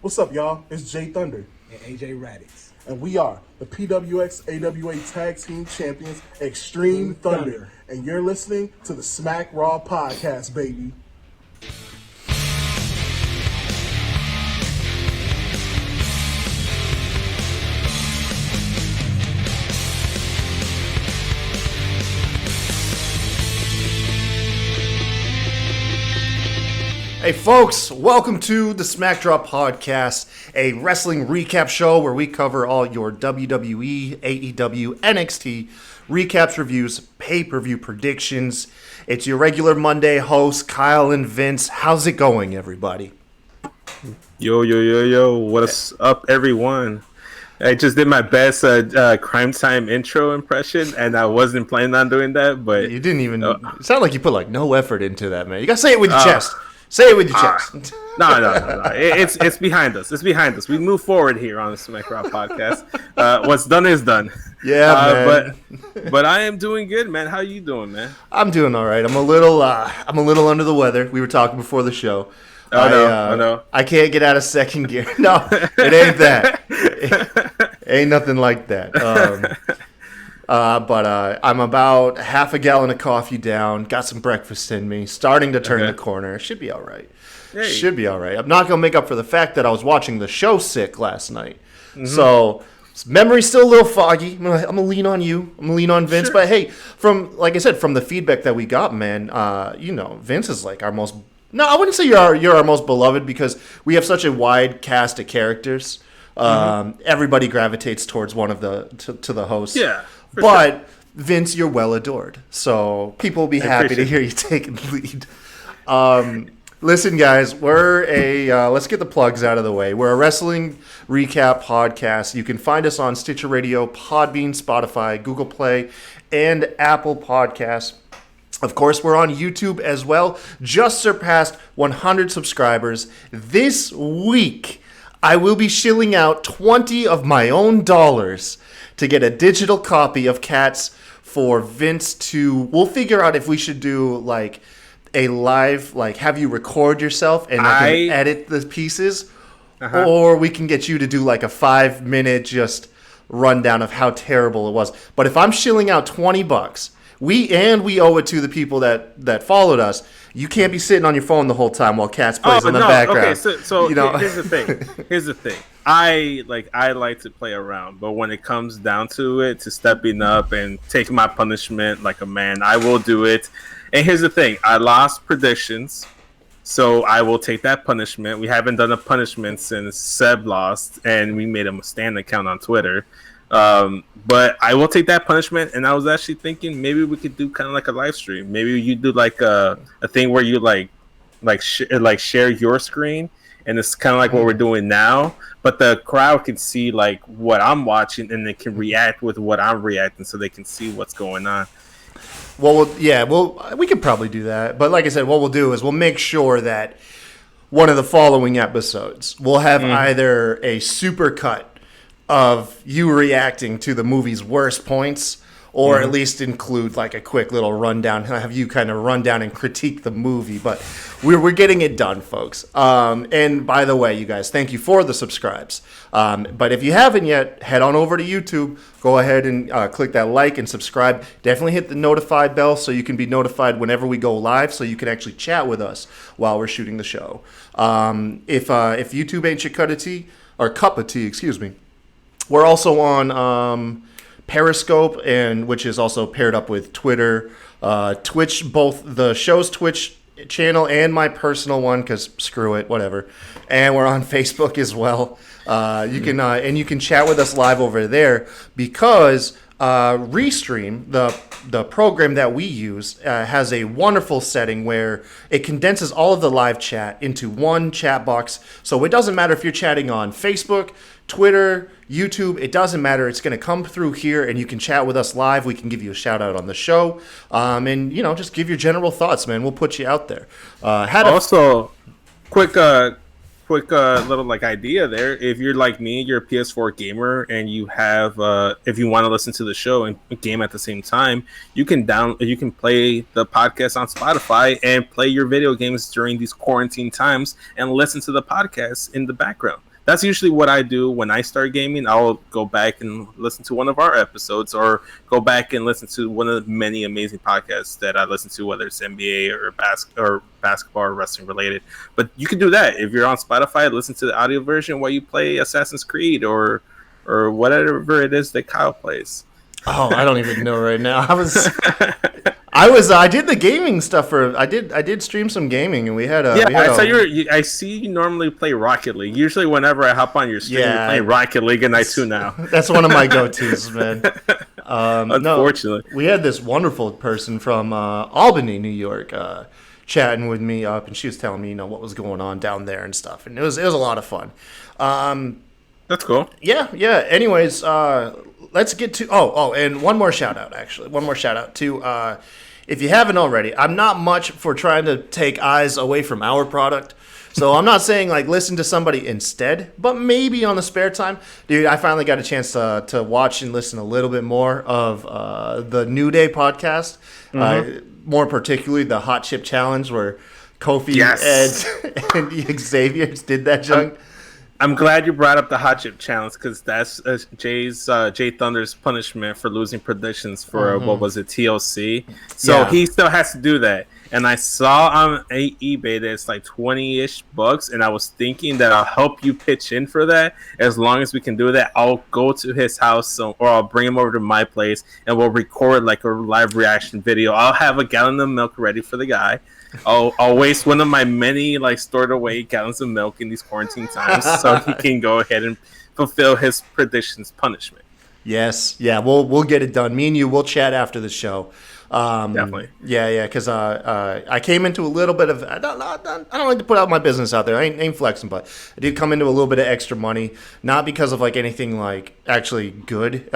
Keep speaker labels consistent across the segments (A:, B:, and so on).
A: What's up, y'all? It's Jay Thunder.
B: And AJ Radix.
A: And we are the PWX AWA Tag Team Champions, Extreme Thunder. And you're listening to the Smack Raw Podcast, baby.
C: Hey folks, welcome to the Smack Drop Podcast, a wrestling recap show where we cover all your WWE, AEW, NXT recaps, reviews, pay-per-view predictions. It's your regular Monday host, Kyle and Vince. How's it going, everybody?
D: Yo, what's up, everyone? I just did my best Crime Time intro impression, and I wasn't planning on doing that, but...
C: You didn't even... It sounded like you put, no effort into that, man. You gotta say it with your chest. Say it with your chest.
D: No. It's behind us. It's behind us. We move forward here on the Smack Rock Podcast. What's done is done.
C: Yeah,
D: man. But I am doing good, man. How you doing, man?
C: I'm doing all right. I'm a little under the weather. We were talking before the show.
D: I know.
C: I can't get out of second gear. No, it ain't that. Ain't nothing like that. But I'm about half a gallon of coffee down, got some breakfast in me, starting to turn the corner. Should be all right.
D: Hey.
C: Should be all right. I'm not going to make up for the fact that I was watching the show sick last night. Mm-hmm. So memory's still a little foggy. I'm going to lean on you. I'm going to lean on Vince. Sure. But hey, like I said, from the feedback that we got, man, Vince is like our most... No, I wouldn't say you're our most beloved because we have such a wide cast of characters. Everybody gravitates towards one of to the hosts.
D: Yeah.
C: But
D: sure.
C: Vince, you're well adored, so people will be happy to hear you taking the lead. Listen, guys, we're let's get the plugs out of the way. We're a wrestling recap podcast. You can find us on Stitcher Radio, Podbean, Spotify, Google Play, and Apple Podcasts. Of course, we're on YouTube as well. Just surpassed 100 subscribers this week. I will be shilling out 20 of my own dollars to get a digital copy of Cats for Vince to... We'll figure out if we should do, a live, have you record yourself and I can edit the pieces, or we can get you to do, a 5-minute just rundown of how terrible it was. But if I'm shilling out $20, we owe it to the people that followed us. You can't be sitting on your phone the whole time while Cats plays in the background.
D: Okay, so here's the thing. I like to play around, but when it comes down to it, to stepping up and taking my punishment like a man, I will do it. And here's the thing. I lost predictions, so I will take that punishment. We haven't done a punishment since Seb lost, and we made him a stand account on Twitter. But I will take that punishment, and I was actually thinking maybe we could do kind of like a live stream. Maybe you do a thing where you share your screen, and it's kind of like what we're doing now, but the crowd can see what I'm watching, and they can react with what I'm reacting, so they can see what's going on.
C: Well, we could probably do that, but like I said, what we'll do is we'll make sure that one of the following episodes will have either a super cut of you reacting to the movie's worst points, or at least include a quick little rundown, have you kind of run down and critique the movie. But we're getting it done, folks. And by the way, you guys, thank you for the subscribes. But if you haven't yet, head on over to YouTube. Go ahead and click that like and subscribe. Definitely hit the notify bell so you can be notified whenever we go live, so you can actually chat with us while we're shooting the show. If YouTube ain't your cup of tea, excuse me. We're also on Periscope, which is also paired up with Twitter, Twitch, both the show's Twitch channel and my personal one, because screw it, whatever. And we're on Facebook as well. You can chat with us live over there, because Restream, the program that we use, has a wonderful setting where it condenses all of the live chat into one chat box. So it doesn't matter if you're chatting on Facebook, Twitter, YouTube, it doesn't matter. It's going to come through here, and you can chat with us live. We can give you a shout out on the show, and just give your general thoughts, man. We'll put you out there.
D: Quick little idea there. If you're like me, you're a PS4 gamer, and you have if you want to listen to the show and game at the same time, you can play the podcast on Spotify and play your video games during these quarantine times and listen to the podcast in the background. that's usually what I do when I start gaming. I'll go back and listen to one of our episodes, or go back and listen to one of the many amazing podcasts that I listen to, whether it's NBA or basketball or wrestling related. But you can do that if you're on Spotify. Listen to the audio version while you play Assassin's Creed or whatever it is that Kyle plays.
C: Oh, I don't even know right now. I did the gaming stuff I did stream some gaming, and we had a.
D: Yeah, I see you normally play Rocket League. Usually, whenever I hop on your stream, you're playing Rocket League, and I tune out.
C: That's one of my go-tos, man.
D: Unfortunately,
C: we had this wonderful person from Albany, New York, chatting with me up, and she was telling me, what was going on down there and stuff, and it was a lot of fun.
D: That's cool.
C: Yeah. Anyways, let's get to and one more shout out to if you haven't already. I'm not much for trying to take eyes away from our product, so I'm not saying like listen to somebody instead, but maybe on the spare time, dude. I finally got a chance to watch and listen a little bit more of the New Day podcast, more particularly the Hot Chip Challenge where Kofi, Ed, and Xavier did that junk.
D: I'm glad you brought up the Hot Chip Challenge, because that's Jay Thunder's punishment for losing predictions for what was it, TLC. So he still has to do that. And I saw on eBay that it's like $20-ish, and I was thinking that I'll help you pitch in for that. As long as we can do that, I'll go to his house or I'll bring him over to my place and we'll record like a live reaction video. I'll have a gallon of milk ready for the guy. I'll waste one of my many stored away gallons of milk in these quarantine times so he can go ahead and fulfill his predictions punishment.
C: Yes, yeah, we'll get it done. Me and you, we'll chat after the show.
D: Definitely.
C: Yeah, because I came into a little bit of I don't like to put out my business out there. I ain't flexing, but I did come into a little bit of extra money, not because of anything actually good.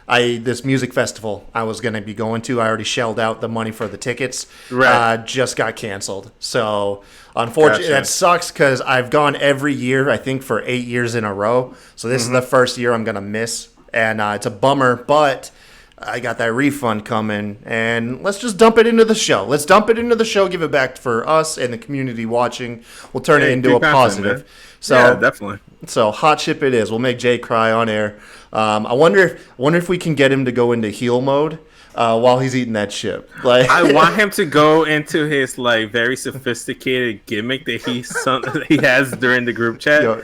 C: This music festival I was going to be going to, I already shelled out the money for the tickets.
D: Right.
C: Just got canceled. So, unfortunately, that sucks because I've gone every year, I think, for 8 years in a row. So, this is the first year I'm going to miss. And it's a bummer, but I got that refund coming. And let's just dump it into the show. Give it back for us and the community watching. We'll turn it into a positive.
D: Man.
C: So,
D: yeah, definitely.
C: So hot chip it is. We'll make Jay cry on air. I wonder if we can get him to go into heel mode while he's eating that chip.
D: I want him to go into his very sophisticated gimmick that he has during the group chat.
C: Yo,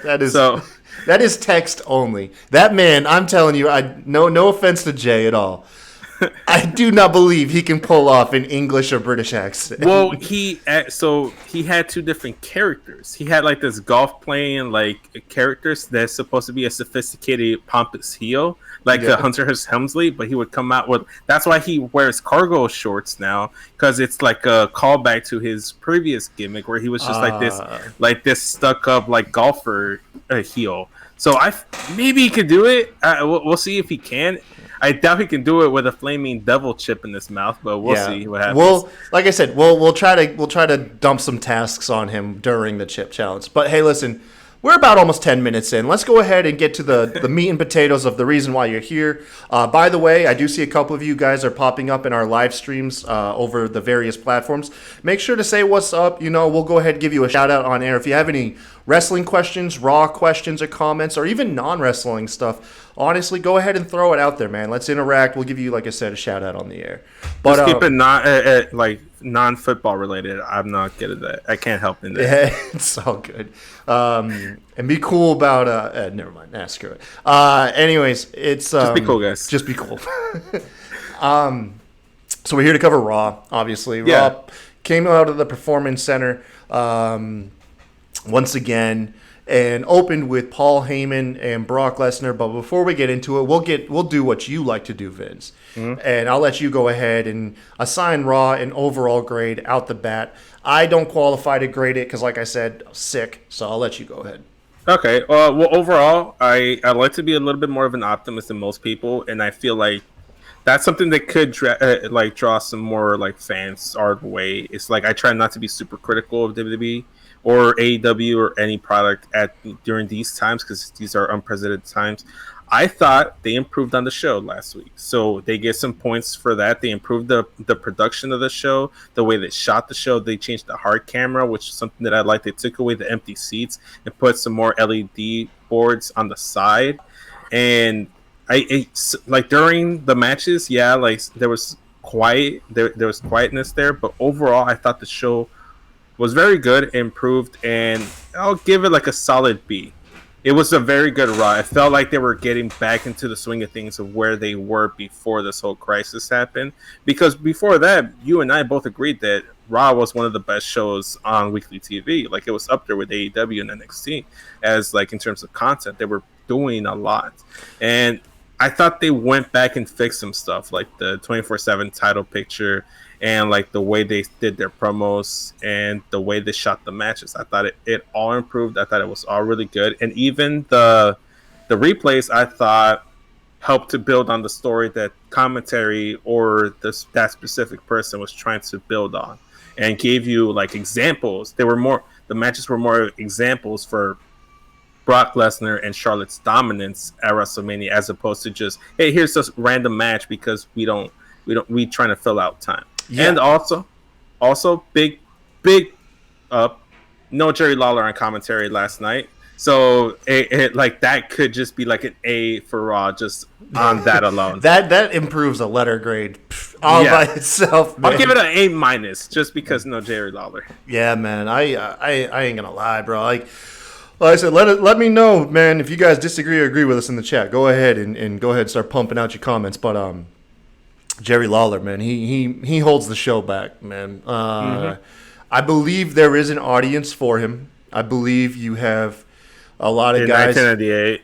C: that is text only. That man, I'm telling you, no offense to Jay at all. I do not believe he can pull off an English or British accent.
D: Well, he had two different characters. He had this golf playing characters that's supposed to be a sophisticated pompous heel, a Hunter S. Helmsley, but he would come out with. That's why he wears cargo shorts now, because it's a callback to his previous gimmick where he was just this stuck up golfer heel. So maybe he could do it. We'll see if he can. I doubt he can do it with a flaming devil chip in his mouth, but we'll see what happens.
C: Well, like I said, we'll try to dump some tasks on him during the chip challenge. But hey, listen, we're about almost 10 minutes in. Let's go ahead and get to the meat and potatoes of the reason why you're here. By the way, I do see a couple of you guys are popping up in our live streams over the various platforms. Make sure to say what's up. We'll go ahead and give you a shout out on air. If you have any wrestling questions, Raw questions or comments, or even non-wrestling stuff, honestly, go ahead and throw it out there, man. Let's interact. We'll give you, like I said, a shout out on the air.
D: But just keep it non-football related. I'm not good at that. I can't help in that.
C: Yeah, it's all good. And be cool about never mind. Screw it. Anyways, it's
D: just be cool, guys.
C: Just be cool. So we're here to cover Raw, obviously.
D: Yeah.
C: Raw came out of the Performance Center once again and opened with Paul Heyman and Brock Lesnar. But before we get into it, we'll do what you like to do, Vince. Mm-hmm. And I'll let you go ahead and assign Raw an overall grade out the bat. I don't qualify to grade it because, like I said, I'm sick. So I'll let you go ahead.
D: Okay. Well, overall, I like to be a little bit more of an optimist than most people, and I feel like that's something that could draw some more fans our way. It's I try not to be super critical of WWE or AEW or any product during these times because these are unprecedented times. I thought they improved on the show last week, so they get some points for that. They improved the production of the show, the way they shot the show. They changed the hard camera, which is something that I like. They took away the empty seats and put some more LED boards on the side. And like during the matches, yeah, like there was there was quietness there, but overall, I thought the show was very good, improved, and I'll give it like a solid B. It was a very good Raw. It felt like they were getting back into the swing of things of where they were before this whole crisis happened. Because before that, you and I both agreed that Raw was one of the best shows on weekly TV. Like it was up there with AEW and NXT as like in terms of content. They were doing a lot. And I thought they went back and fixed some stuff like the 24/7 title picture and like the way they did their promos and the way they shot the matches. I thought it all improved. I thought it was all really good. And even the replays I thought helped to build on the story that commentary or that specific person was trying to build on and gave you like examples. The matches were more examples for Brock Lesnar and Charlotte's dominance at WrestleMania as opposed to just, hey, here's this random match because we trying to fill out time. Yeah. And also big up, no Jerry Lawler on commentary last night. So it like that could just be like an A for Raw just on that alone.
C: that improves a letter grade all by itself, man.
D: I'll give it an A- just because no Jerry Lawler.
C: Yeah, man. I ain't gonna lie, bro. Like I said, let me know, man, if you guys disagree or agree with us in the chat. Go ahead and go ahead and start pumping out your comments. But Jerry Lawler, man, he holds the show back, man. I believe there is an audience for him. I believe you have a lot of guys.
D: 1998.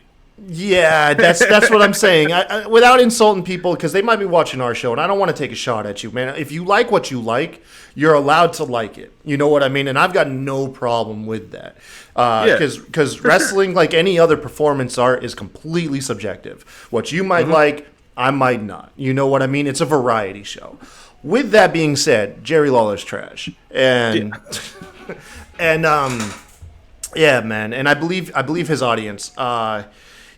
C: Yeah, that's what I'm saying. Without insulting people, because they might be watching our show, and I don't want to take a shot at you, man. If you like what you like, you're allowed to like it. You know what I mean? And I've got no problem with that. Because wrestling, like any other performance art, is completely subjective. What you might like, I might not. You know what I mean? It's a variety show. With that being said, Jerry Lawler's trash, and yeah, man. And I believe his audience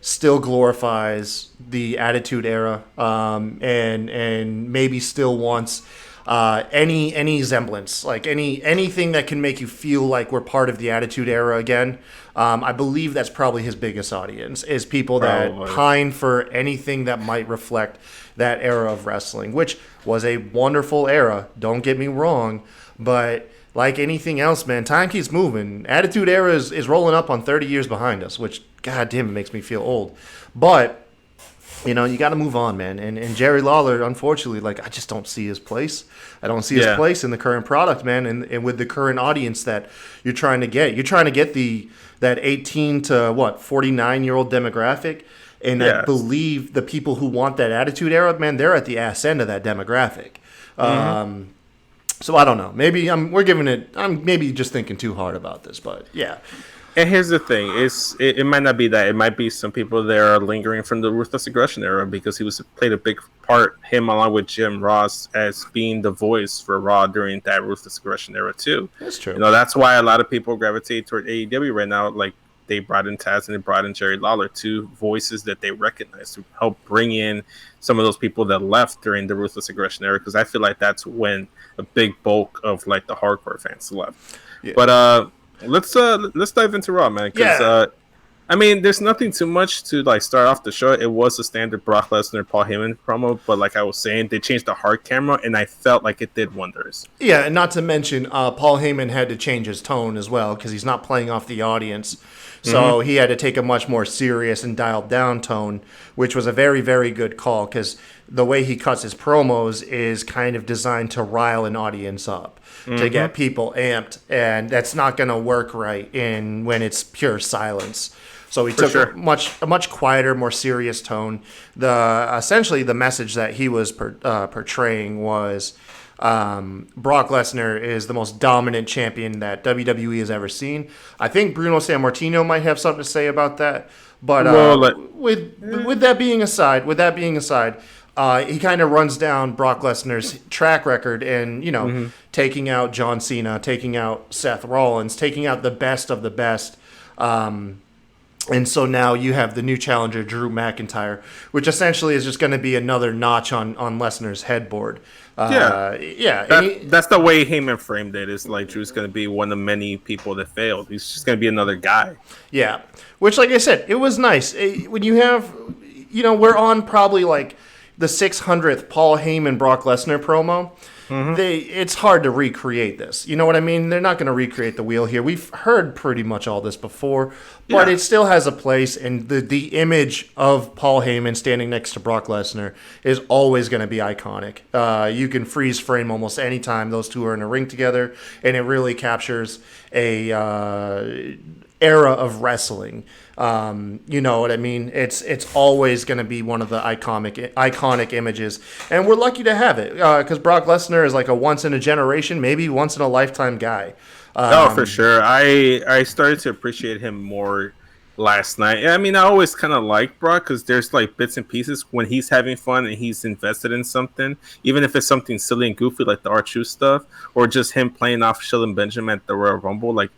C: still glorifies the Attitude Era, and maybe still wants any semblance, like anything that can make you feel like we're part of the Attitude Era again. I believe that's probably his biggest audience, is people that pine for anything that might reflect that era of wrestling, which was a wonderful era. Don't get me wrong, but like anything else, man, time keeps moving. Attitude Era is rolling up on 30 years behind us, which, god damn, it makes me feel old. But, you know, you got to move on, man. And Jerry Lawler, unfortunately, like, I just don't see his place. I don't see his place in the current product, man, and with the current audience that you're trying to get. You're trying to get that 18 to, 49-year-old demographic. And I believe the people who want that Attitude Era, man, they're at the ass end of that demographic. So I don't know. Maybe I'm maybe just thinking too hard about this, but yeah.
D: And here's the thing: it might not be that. It might be some people that are lingering from the Ruthless Aggression era because he played a big part. Him along with Jim Ross as being the voice for Raw during that Ruthless Aggression era too.
C: That's true.
D: You know, that's why a lot of people gravitate toward AEW right now. Like they brought in Taz and they brought in Jerry Lawler, two voices that they recognize to help bring in some of those people that left during the Ruthless Aggression era. Because I feel like that's when a big bulk of like the hardcore fans left. Yeah. But let's dive into Raw, man. Because I mean, there's nothing too much to like start off the show. It was a standard Brock Lesnar Paul Heyman promo, but like I was saying, they changed the hard camera, and I felt like it did wonders.
C: Yeah, and not to mention, Paul Heyman had to change his tone as well because he's not playing off the audience. So he had to take a much more serious and dialed down tone, which was a very, very good call because the way he cuts his promos is kind of designed to rile an audience up, to get people amped, and that's not going to work right when it's pure silence. So he took a much quieter, more serious tone. Essentially the message that he was portraying was Brock Lesnar is the most dominant champion that WWE has ever seen. I think Bruno Sammartino might have something to say about that. But with that being aside, he kind of runs down Brock Lesnar's track record and, taking out John Cena, taking out Seth Rollins, taking out the best of the best. And so now you have the new challenger, Drew McIntyre, which essentially is just going to be another notch on Lesnar's headboard. Yeah.
D: That's the way Heyman framed it. It's like Drew's going to be one of many people that failed. He's just going to be another guy.
C: Yeah. Which, like I said, it was nice. When you have, we're on probably like the 600th Paul Heyman Brock Lesnar promo. It's hard to recreate this. You know what I mean? They're not going to recreate the wheel here. We've heard pretty much all this before, but it still has a place. And the image of Paul Heyman standing next to Brock Lesnar is always going to be iconic. You can freeze frame almost any time those two are in a ring together, and it really captures a era of wrestling. You know what I mean? It's always going to be one of the iconic images, and we're lucky to have it because Brock Lesnar is like a once in a generation, maybe once in a lifetime guy.
D: For sure. I started to appreciate him more last night. I mean, I always kind of like Brock because there's like bits and pieces when he's having fun and he's invested in something, even if it's something silly and goofy like the R-Truth stuff or just him playing off Shelton Benjamin at the Royal Rumble. Like,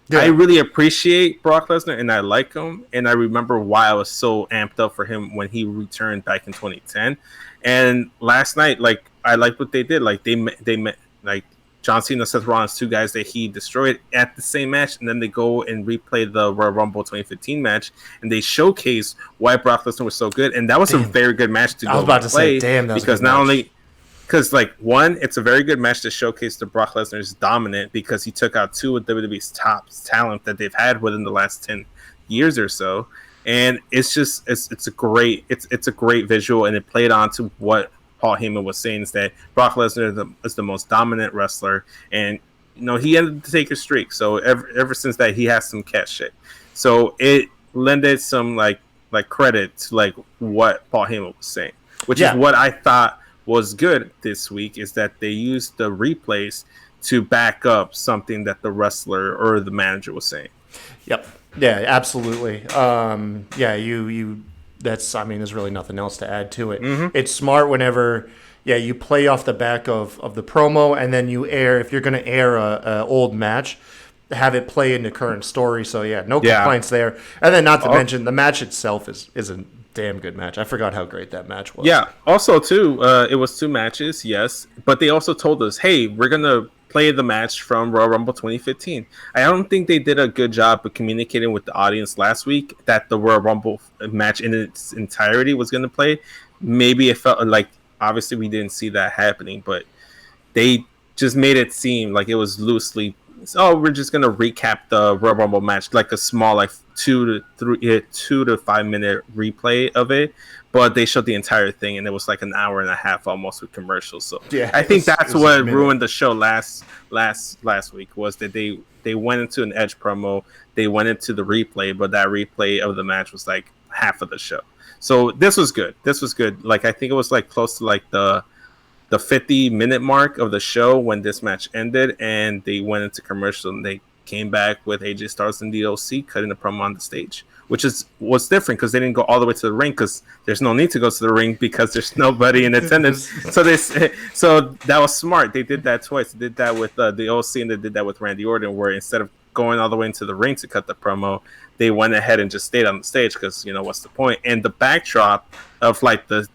D: yeah. I really appreciate Brock Lesnar and I like him. And I remember why I was so amped up for him when he returned back in 2010. And last night, like, I liked what they did. Like, they met like John Cena, Seth Rollins, two guys that he destroyed at the same match. And then they go and replay the Royal Rumble 2015 match. And they showcase why Brock Lesnar was so good. And that was a very good match to go
C: I was about to
D: play.
C: Say, damn, that was
D: because not only... Because, like, one, it's a very good match to showcase the Brock Lesnar's dominant because he took out two of WWE's top talent that they've had within the last 10 years or so. And it's just, it's a great visual, and it played on to what Paul Heyman was saying, is that Brock Lesnar is the most dominant wrestler. And, he ended the Taker streak. So ever since that, he has some cat shit. So it lended some, like credit to, like, what Paul Heyman was saying, which is what I thought was good this week, is that they used the replays to back up something that the wrestler or the manager was saying.
C: Yep. Yeah, absolutely. There's really nothing else to add to it. Mm-hmm. It's smart whenever, you play off the back of the promo, and then you air, if you're going to air a old match, have it play into current story. So no complaints there. And then not to mention the match itself is a damn good match. I forgot how great that match was.
D: Yeah. Also, too, it was two matches, yes, but they also told us, hey, we're gonna play the match from Royal Rumble 2015. I don't think they did a good job of communicating with the audience last week that the Royal Rumble match in its entirety was gonna play. Maybe it felt like, obviously we didn't see that happening, but they just made it seem like it was loosely, we're just gonna recap the Royal Rumble match, like a small, like 2 to 5 minute replay of it, but they showed the entire thing, and it was like an hour and a half almost with commercials. So I think that's what ruined the show last week, was that they went into an Edge promo, they went into the replay, but that replay of the match was like half of the show. So this was good. Like, I think it was like close to like the 50-minute mark of the show when this match ended, and they went into commercial, and they came back with AJ Styles and the OC cutting the promo on the stage, which was different because they didn't go all the way to the ring, because there's no need to go to the ring because there's nobody in attendance. So that was smart. They did that twice. They did that with the OC, and they did that with Randy Orton, where instead of going all the way into the ring to cut the promo, they went ahead and just stayed on the stage because, what's the point? And the backdrop of like the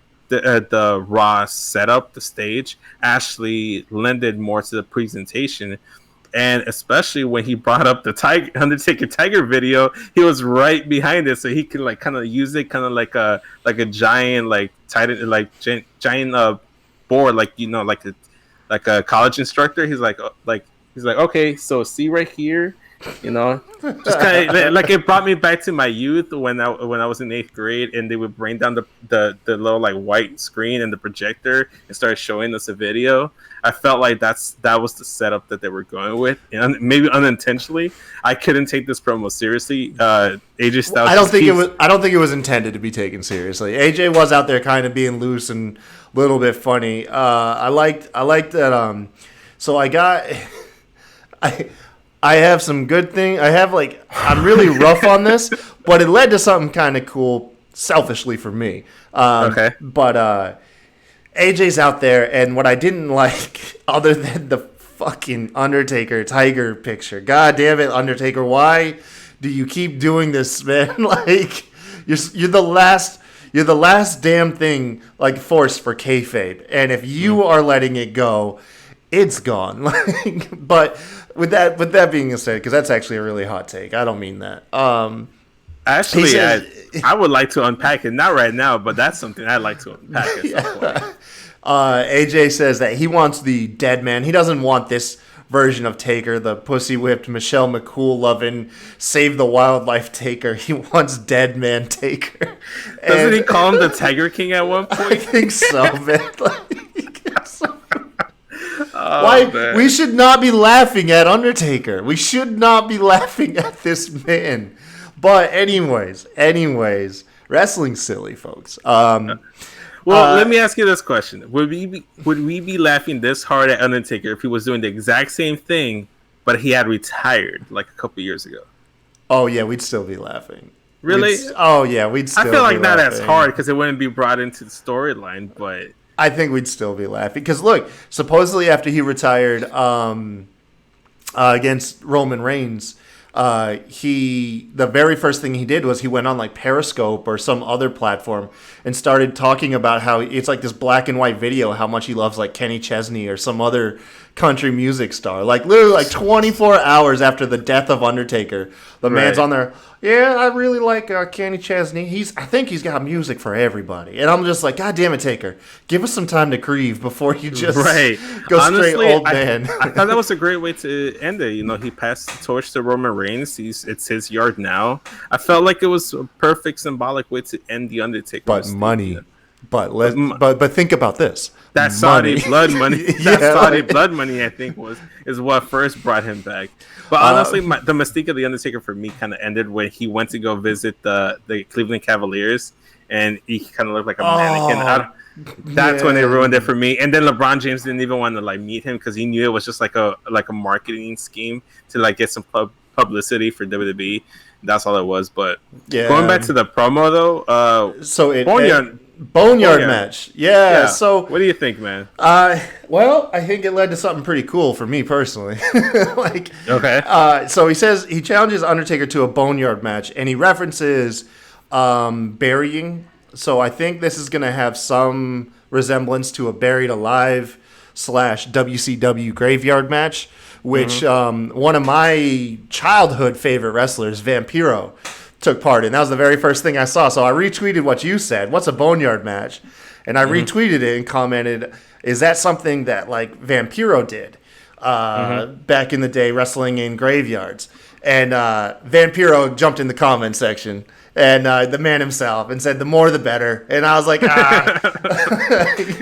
D: Raw setup, the stage, actually lended more to the presentation. And especially when he brought up the Undertaker Tiger video, he was right behind it, so he could like kind of use it, kind of like a giant giant board, like a college instructor. He's like okay, so see right here, just kind of like, it brought me back to my youth when I was in 8th grade, and they would bring down the little like white screen and the projector and start showing us a video. I felt like that was the setup that they were going with, and maybe unintentionally. I couldn't take this promo seriously. AJ Styles. I
C: don't think it was intended to be taken seriously. AJ was out there kind of being loose and a little bit funny. I liked that. So I have some good thing. I'm really rough on this, but it led to something kind of cool, selfishly for me.
D: Okay.
C: But AJ's out there, and what I didn't like, other than the fucking Undertaker Tiger picture, God damn it, Undertaker, why do you keep doing this, man? Like, you're the last. You're the last damn thing, like, force for kayfabe. And if you are letting it go, it's gone. Like, but with that being said, because that's actually a really hot take. I don't mean that.
D: Actually,
C: says,
D: I would like to unpack it. Not right now, but that's something I'd like to unpack at some point.
C: AJ says that he wants the dead man. He doesn't want this version of Taker, the pussy whipped, Michelle McCool loving, save the wildlife Taker. He wants dead man Taker.
D: Doesn't he call him the Tiger King at one point?
C: I think so, man.
D: Man.
C: We should not be laughing at Undertaker. We should not be laughing at this man. But anyways, wrestling's silly, folks.
D: Let me ask you this question: Would we be laughing this hard at Undertaker if he was doing the exact same thing, but he had retired like a couple years ago?
C: Oh yeah, we'd still be laughing.
D: Really?
C: We'd still.
D: I feel like
C: be
D: not
C: laughing.
D: as hard because it wouldn't be brought into the storyline, but
C: I think we'd still be laughing because look, supposedly after he retired against Roman Reigns. The very first thing he did was he went on like Periscope or some other platform and started talking about how it's like this black and white video, how much he loves like Kenny Chesney or some other country music star. Like literally like 24 hours after the death of Undertaker, the man's on there. Yeah, I really like Kenny Chesney. I think he's got music for everybody. And I'm just like, God damn it, Taker. Give us some time to grieve before you just go
D: Honestly,
C: straight old man.
D: I thought that was a great way to end it. You know, he passed the torch to Roman Reigns. It's his yard now. I felt like it was a perfect symbolic way to end the Undertaker.
C: But money. But think about this.
D: That Saudi blood money. Saudi blood money, I think, is what first brought him back. But honestly, the mystique of the Undertaker for me kind of ended when he went to go visit the Cleveland Cavaliers, and he kind of looked like a mannequin. That's when they ruined it for me. And then LeBron James didn't even want to like meet him because he knew it was just like a marketing scheme to like get some publicity for WWE. That's all it was. But going back to the promo though,
C: Boneyard match. Yeah. So
D: what do you think, man?
C: Well, I think it led to something pretty cool for me personally. So he says he challenges Undertaker to a boneyard match, and he references burying. So I think this is going to have some resemblance to a Buried Alive / WCW graveyard match, which one of my childhood favorite wrestlers, Vampiro, took part in. That was the very first thing I saw. So I retweeted what you said. What's a boneyard match? And I retweeted it and commented, is that something that like Vampiro did back in the day, wrestling in graveyards? And Vampiro jumped in the comment section and the man himself and said, the more the better. And I was like,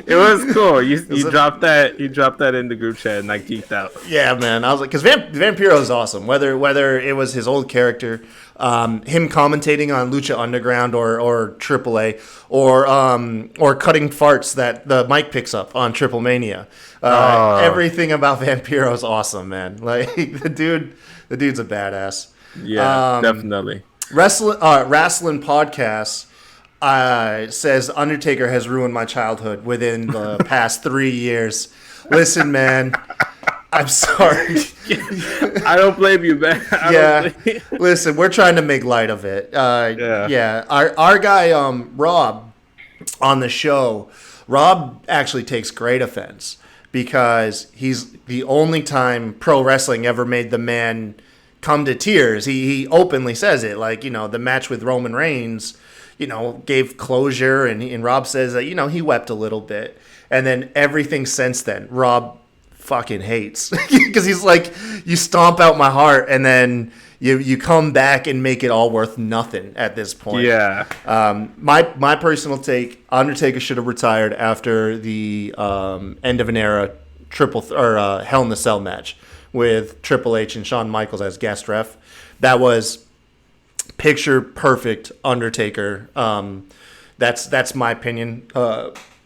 D: It was cool. You dropped that in the group chat and I geeked out.
C: Yeah, man. I was like, because Vampiro is awesome. Whether it was his old character, him commentating on Lucha Underground or AAA, or cutting farts that the mic picks up on Triple Mania. Everything about Vampiro is awesome, man. Like the dude's a badass.
D: Yeah, definitely.
C: Wrestling Podcast says Undertaker has ruined my childhood within the past 3 years. Listen, man, I'm sorry.
D: I don't blame you, man.
C: Listen, we're trying to make light of it. Our guy Rob on the show, Rob actually takes great offense because he's the only time pro wrestling ever made the man come to tears. He openly says it, like, you know, the match with Roman Reigns, you know, gave closure, and Rob says that, you know, he wept a little bit. And then everything since then, Rob fucking hates because he's like, you stomp out my heart and then you come back and make it all worth nothing at this point.
D: Yeah.
C: My personal take, Undertaker should have retired after the end of an era Hell in the Cell match with Triple H and Shawn Michaels as guest ref. That was picture perfect Undertaker. That's my opinion.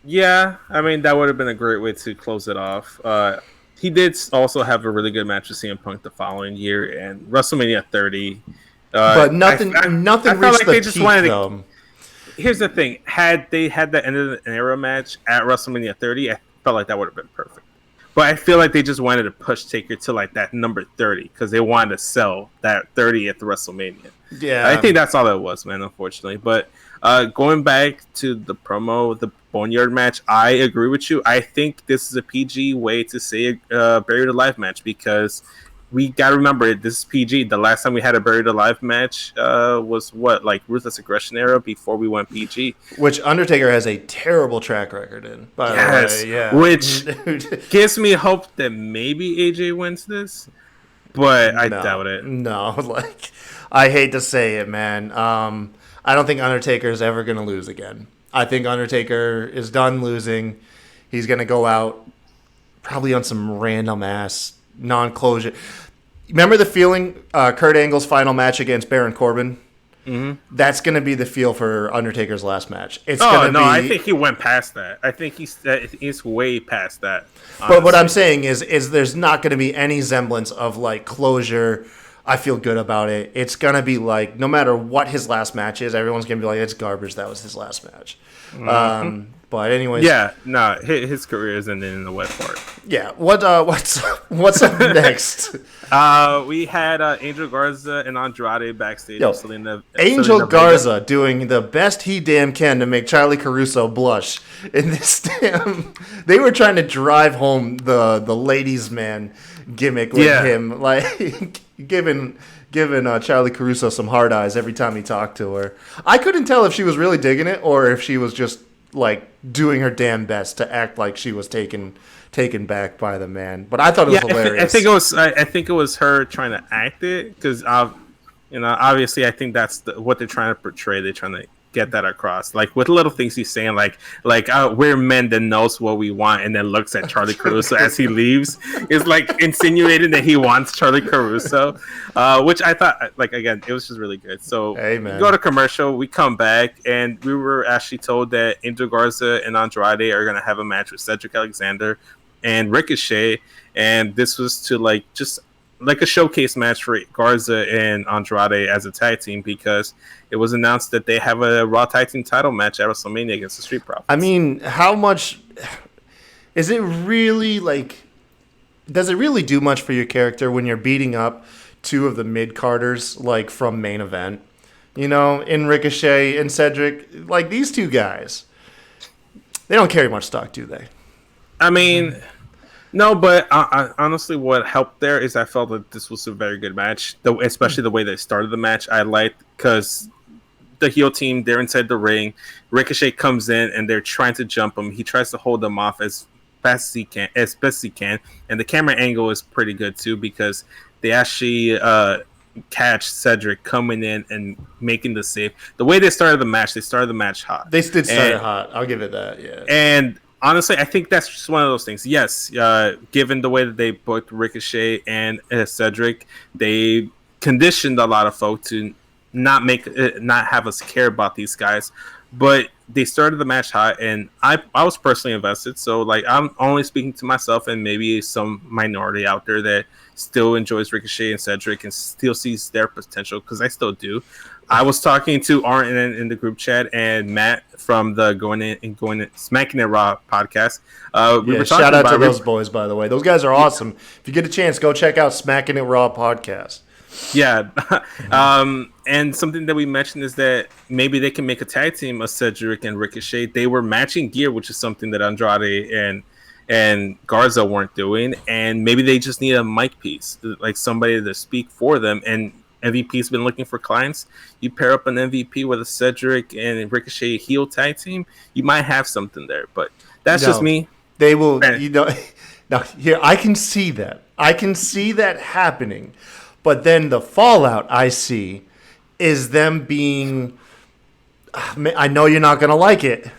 D: Yeah, I mean, that would have been a great way to close it off. He did also have a really good match with CM Punk the following year and WrestleMania 30.
C: But nothing reached like the peak, though.
D: Here's the thing. Had they had that end of an era match at WrestleMania 30, I felt like that would have been perfect. But I feel like they just wanted to push Taker to like that number 30 because they wanted to sell that 30 at the WrestleMania.
C: Yeah,
D: I think that's all it was, man. Unfortunately, but going back to the promo, the Boneyard match, I agree with you. I think this is a PG way to say a Buried Alive match because we got to remember this is PG. The last time we had a Buried Alive match was what, like Ruthless Aggression era before we went PG.
C: which Undertaker has a terrible track record in. By the way, yeah.
D: Which gives me hope that maybe AJ wins this, but I doubt it.
C: No, like I hate to say it, man. I don't think Undertaker's ever gonna lose again. I think Undertaker is done losing. He's gonna go out probably on some random ass non-closure. Remember the feeling Kurt Angle's final match against Baron Corbin? Mm-hmm. That's going to be the feel for Undertaker's last match.
D: I think he went past that. I think he's way past that. Honestly.
C: But what I'm saying is there's not going to be any semblance of like closure. I feel good about it. It's going to be like no matter what his last match is, everyone's going to be like, it's garbage. That was his last match. Mm-hmm. But anyways,
D: his career isn't in the wet part.
C: Yeah, what's up next?
D: We had Angel Garza and Andrade backstage.
C: Angel Garza doing the best he damn can to make Charlie Caruso blush. In this they were trying to drive home the ladies' man gimmick with him, like giving Charlie Caruso some hard eyes every time he talked to her. I couldn't tell if she was really digging it or if she was just like doing her damn best to act like she was taken back by the man. But I thought it was hilarious.
D: I think it was her trying to act it because obviously I think that's what they're trying to portray. They're trying to get that across, like with little things he's saying, like we're men that knows what we want, and then looks at Charlie Caruso as he leaves. Is like insinuating that he wants Charlie Caruso, which I thought, like again, it was just really good. So we go to commercial, we come back, and we were actually told that Angel Garza and Andrade are gonna have a match with Cedric Alexander and Ricochet, and this was to like just like a showcase match for Garza and Andrade as a tag team because it was announced that they have a Raw Tag Team title match at WrestleMania against the Street Profits.
C: I mean, how much is it really like? Does it really do much for your character when you're beating up two of the mid-carders like from main event? You know, in Ricochet and Cedric, like these two guys, they don't carry much stock, do they?
D: I mean. No, but I, honestly, what helped there is I felt that this was a very good match, especially the way they started the match. I liked because the heel team, they're inside the ring. Ricochet comes in and they're trying to jump him. He tries to hold them off as best as he can, and the camera angle is pretty good too because they actually catch Cedric coming in and making the save. The way they started the match hot.
C: They did start it hot. I'll give it that. Yeah,
D: and. Honestly, I think that's just one of those things. Yes, given the way that they booked Ricochet and Cedric, they conditioned a lot of folk to not have us care about these guys. But they started the match hot, and I was personally invested. So, like, I'm only speaking to myself and maybe some minority out there that still enjoys Ricochet and Cedric and still sees their potential because I still do. I was talking to Arn in the group chat and Matt from the Going In Smacking It Raw podcast. We were talking
C: shout out to those boys, by the way. Those guys are awesome. If you get a chance, go check out Smacking It Raw podcast.
D: Yeah. And something that we mentioned is that maybe they can make a tag team of Cedric and Ricochet. They were matching gear, which is something that Andrade and Garza weren't doing. And maybe they just need a mic piece, like somebody to speak for them. And MVP's been looking for clients. You pair up an MVP with a Cedric and Ricochet heel tag team, you might have something there. But that's just me.
C: They will, now here I can see that. I can see that happening. But then the fallout I see is them being, I know you're not going to like it,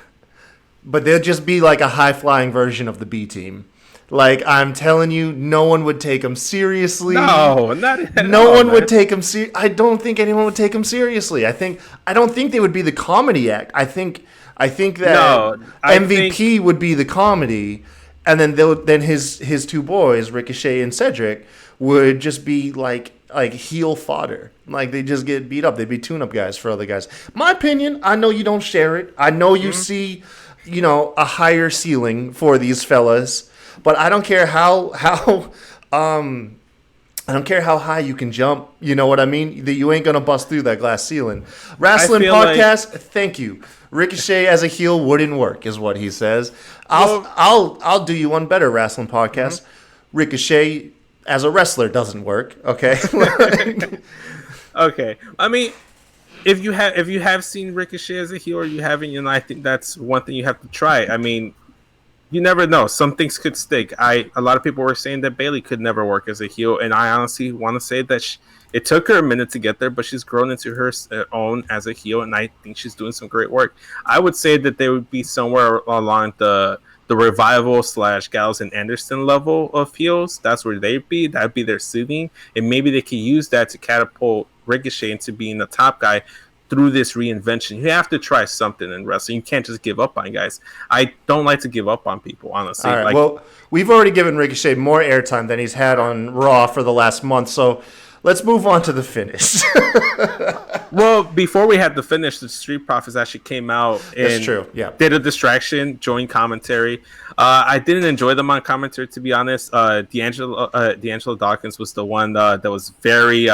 C: but they'll just be like a high-flying version of the B team. Like, I'm telling you, no one would take them seriously.
D: No, not at
C: no
D: all,
C: one
D: man.
C: would take them I don't think anyone would take them seriously. I don't think they would be the comedy act. I think that MVP would be the comedy, and then his two boys, Ricochet and Cedric, would just be like heel fodder. Like, they just get beat up. They'd be tune-up guys for other guys. My opinion, I know you don't share it. I know you see, a higher ceiling for these fellas. but I don't care I don't care how high you can jump. You know what I mean? That you ain't gonna bust through that glass ceiling. Wrestling podcast. Thank you. Ricochet as a heel wouldn't work, is what he says. I'll do you one better, wrestling podcast. Mm-hmm. Ricochet as a wrestler doesn't work. Okay.
D: Okay. I mean, if you have seen Ricochet as a heel or you haven't, I think that's one thing you have to try. I mean, you never know. Some things could stick. A lot of people were saying that Bayley could never work as a heel, and I honestly want to say that it took her a minute to get there, but she's grown into her own as a heel, and I think she's doing some great work. I would say that they would be somewhere along the Revival / Gallows and Anderson level of heels. That's where they'd be. That'd be their ceiling, and maybe they could use that to catapult Ricochet into being the top guy through this reinvention. You have to try something in wrestling. You can't just give up on guys. I don't like to give up on people, honestly.
C: All right, well, we've already given Ricochet more airtime than he's had on Raw for the last month, so let's move on to the finish.
D: Well, before we had the finish, the Street Profits actually came out and did a distraction, joined commentary. I didn't enjoy them on commentary, to be honest. D'Angelo Dawkins was the one that was very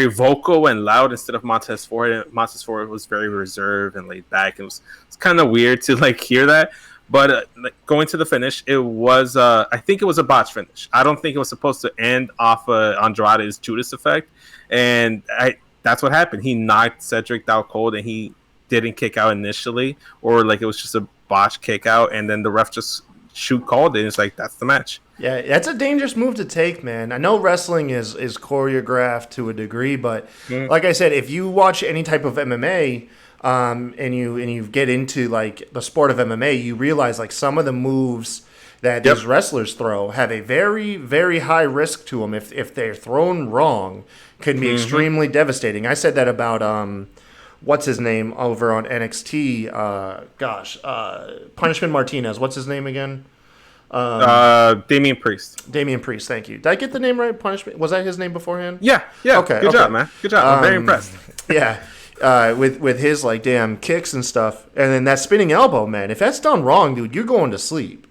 D: vocal and loud instead of Montez Ford. Montez Ford was very reserved and laid back. It's kind of weird to hear that. But going to the finish, it was I think it was a botch finish. I don't think it was supposed to end off Andrade's Judas effect, and that's what happened. He knocked Cedric out cold, and he didn't kick out initially, or it was just a botch kick out, and then the ref just called it. And it's that's the match.
C: Yeah, that's a dangerous move to take, man. I know wrestling is choreographed to a degree, but like I said, if you watch any type of MMA, and you get into the sport of MMA, you realize some of the moves that these wrestlers throw have a very, very high risk to them. If they're thrown wrong, can be extremely devastating. I said that about what's his name over on NXT? Punishment Martinez. What's his name again?
D: Damian Priest.
C: Damian Priest, thank you. Did I get the name right? Punishment. Was that his name beforehand?
D: Yeah.
C: Okay.
D: Good job, man. Good job. I'm very impressed.
C: Yeah. With his damn kicks and stuff, and then that spinning elbow, man. If that's done wrong, dude, you're going to sleep.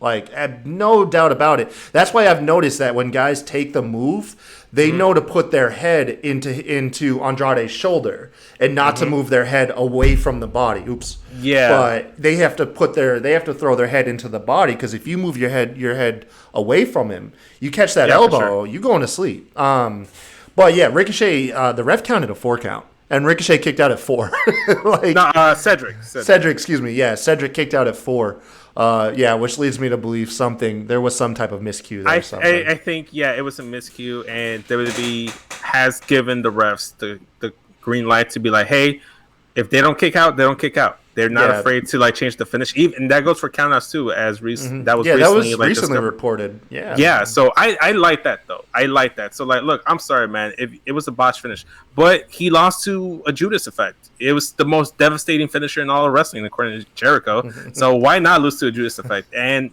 C: No doubt about it. That's why I've noticed that when guys take the move, they know to put their head into Andrade's shoulder and not to move their head away from the body. Oops.
D: Yeah.
C: But they have to throw their head into the body, because if you move your head away from him, you catch that elbow, you're going to sleep. But yeah, Ricochet, the ref counted a 4 count. And Ricochet kicked out at 4.
D: Cedric.
C: Cedric, excuse me. Yeah, Cedric kicked out at 4. Which leads me to believe there was some type of miscue there or something.
D: I think, it was a miscue, and WWE has given the refs the green light to be hey, if they don't kick out, they don't kick out. They're not afraid to like change the finish. Even that goes for countouts too, as that was
C: recently reported.
D: Yeah. So I like that though. I like that. So like, look, I'm sorry, man. It was a botch finish, but he lost to a Judas effect. It was the most devastating finisher in all of wrestling, according to Jericho. So why not lose to a Judas effect? And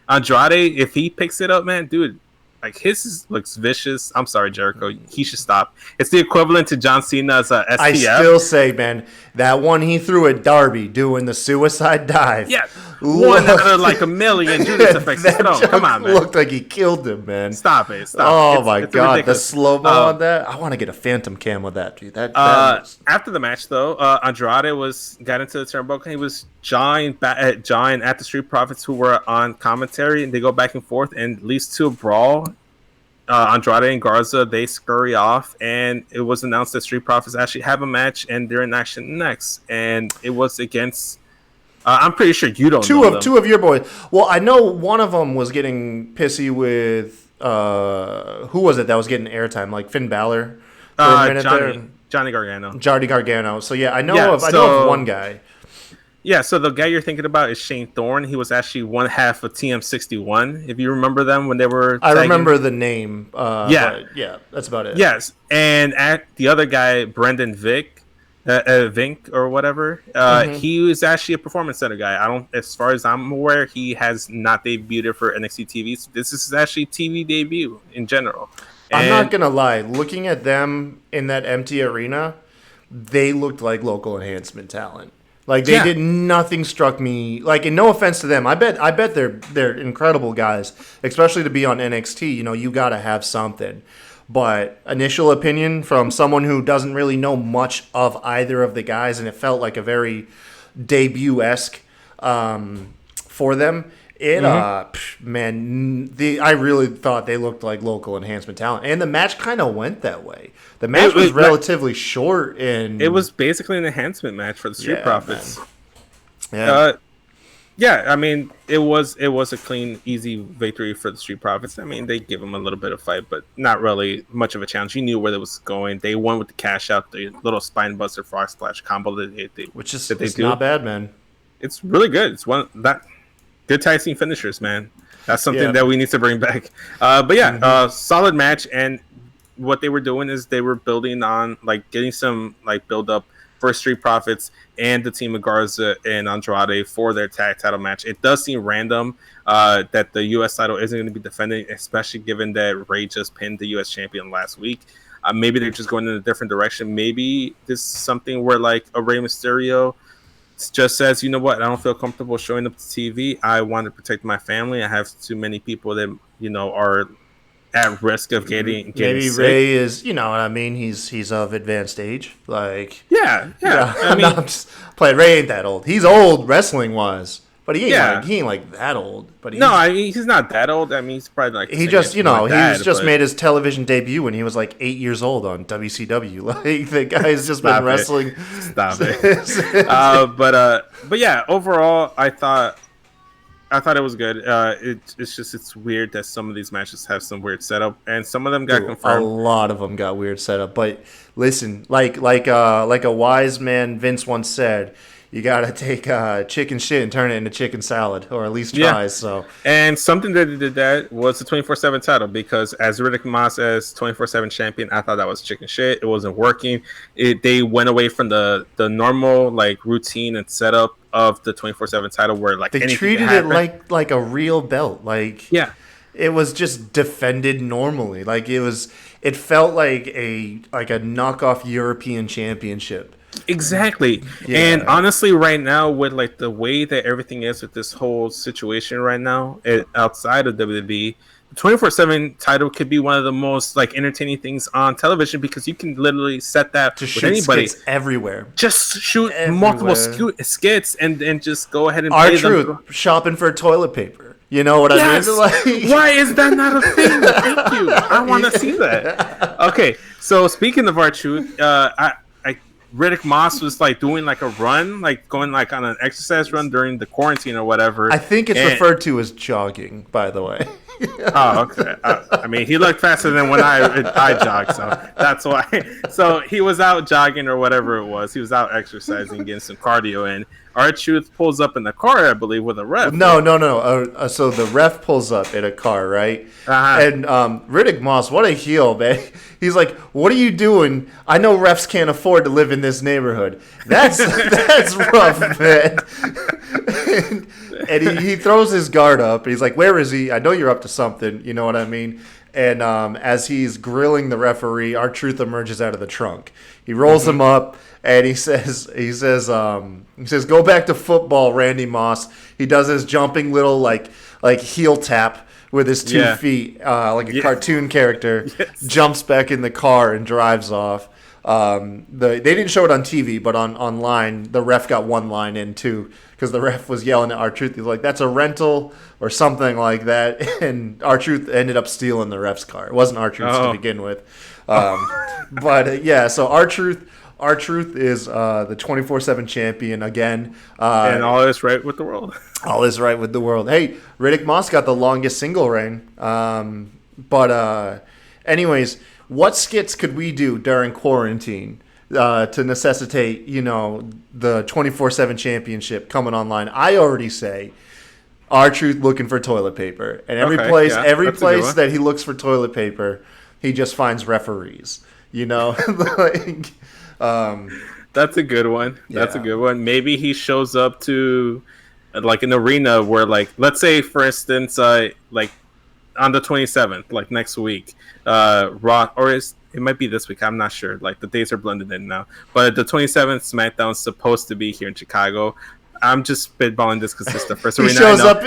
D: Andrade, if he picks it up, man, dude. Like looks vicious. I'm sorry, Jericho. He should stop. It's the equivalent to John Cena's STF.
C: I still say, man, that one he threw at Darby doing the suicide dive.
D: Yeah, one out of like a million Judas effects. Come on, man.
C: Looked like he killed him, man.
D: Stop it.
C: Oh my god, ridiculous. The slow mo on that. I want to get a phantom cam of that, dude.
D: After the match, though, Andrade got into the turnbuckle. He was jawing at the Street Profits, who were on commentary, and they go back and forth and leads to a brawl. Andrade and Garza, they scurry off, and it was announced that Street Profits actually have a match, and they're in action next. And it was against, I'm pretty sure you don't know
C: two of your boys. Well, I know one of them was getting pissy with, who was it that was getting airtime? Like Finn Balor for a minute there?
D: Johnny Gargano.
C: Johnny Gargano. So yeah, I know of one guy.
D: Yeah, so the guy you're thinking about is Shane Thorne. He was actually one half of TM61, if you remember them when they were tagging.
C: I remember the name. But yeah, that's about it.
D: Yes, and the other guy, Brendan Vink or whatever, he was actually a Performance Center guy. As far as I'm aware, he has not debuted for NXT TV. So this is actually TV debut in general.
C: I'm not going to lie. Looking at them in that empty arena, they looked like local enhancement talent. Like they did nothing struck me like, and no offense to them, I bet they're incredible guys, especially to be on NXT. You know, you got to have something. But initial opinion from someone who doesn't really know much of either of the guys, and it felt like a very debut-esque for them. I really thought they looked like local enhancement talent, and the match kind of went that way. The match was relatively short, and
D: it was basically an enhancement match for the Street Profits.
C: Man.
D: Yeah, I mean, it was a clean, easy victory for the Street Profits. I mean, they give them a little bit of fight, but not really much of a challenge. You knew where it was going. They won with the cash out, the little spine buster frog splash combo
C: which is not bad, man.
D: It's really good. It's good tag team finishers, man. That's something that we need to bring back. Solid match. And what they were doing is they were building on, like, getting some like build up for Street Profits and the team of Garza and Andrade for their tag title match. It does seem random that the U.S. title isn't going to be defended, especially given that Ray just pinned the U.S. champion last week. Maybe they're just going in a different direction. Maybe this is something where like a Rey Mysterio just says, you know what, I don't feel comfortable showing up to TV. I want to protect my family. I have too many people that, you know, are at risk of getting
C: maybe
D: sick.
C: Ray is, you know what I mean, he's of advanced age. Like
D: yeah. I mean,
C: no, I'm just playing. Ray ain't that old. He's old wrestling wise, but he ain't like that old. But
D: he's not that old. I mean, he's probably like
C: he just made his television debut when he was like 8 years old on WCW. Like the guy's just been wrestling.
D: Stop it. But yeah, overall, I thought it was good. It's weird that some of these matches have some weird setup, and some of them got confirmed.
C: A lot of them got weird setup. But listen, like a wise man Vince once said, you gotta take chicken shit and turn it into chicken salad, or at least try. Yeah. So,
D: and something that did that was the 24/7 title, because as Riddick Moss as 24/7 champion, I thought that was chicken shit. It wasn't working. They went away from the normal like routine and setup of the 24/7 title, where like
C: they treated it like a real belt. Like it was just defended normally. Like it felt like a knockoff European championship.
D: Exactly. Yeah. And honestly, right now, with like the way that everything is with this whole situation right now, outside of WWE, the 24/7 title could be one of the most like entertaining things on television, because you can literally set that
C: to
D: with
C: shoot
D: anybody
C: skits everywhere.
D: Just shoot multiple skits and just go ahead and
C: play them. Shopping for toilet paper. You know what I mean?
D: Like, why is that not a thing? Thank you. I want to see that. Okay, so speaking of R-Truth, Riddick Moss was like doing like a run, like going like on an exercise run during the quarantine or whatever.
C: I think it's referred to as jogging, by the way.
D: Oh, okay. I mean, he looked faster than when I jogged, so that's why. So he was out jogging or whatever it was. He was out exercising, getting some cardio in. R-Truth pulls up in the car, I believe, with a ref.
C: No. So the ref pulls up in a car, right? Uh-huh. And Riddick Moss, what a heel, man. He's like, "What are you doing? I know refs can't afford to live in this neighborhood." That's rough, man. and he throws his guard up. And he's like, "Where is he? I know you're up to something." You know what I mean? And as he's grilling the referee, R-Truth emerges out of the trunk. He rolls him up, and he says, "Go back to football, Randy Moss." He does his jumping little like heel tap with his 2 feet, like a cartoon character. Yes. Jumps back in the car and drives off. They didn't show it on TV, but online, the ref got one line in too, because the ref was yelling at R-Truth. He's like, "That's a rental," or something like that. And R-Truth ended up stealing the ref's car. It wasn't R-Truth's to begin with. So R-Truth is the 24/7 champion again.
D: And all is right with the world.
C: All is right with the world. Hey, Riddick Moss got the longest single reign. Anyways, what skits could we do during quarantine to necessitate, the 24/7 championship coming online? I already say R-Truth looking for toilet paper. And every place that he looks for toilet paper, he just finds referees. Like...
D: that's a good one. That's a good one. Maybe he shows up to like an arena where, like, let's say for instance, like on the 27th, like next week, Raw, or it might be this week. I'm not sure. Like the days are blended in now. But the 27th, SmackDown's supposed to be here in Chicago. I'm just spitballing this because it's the first arena.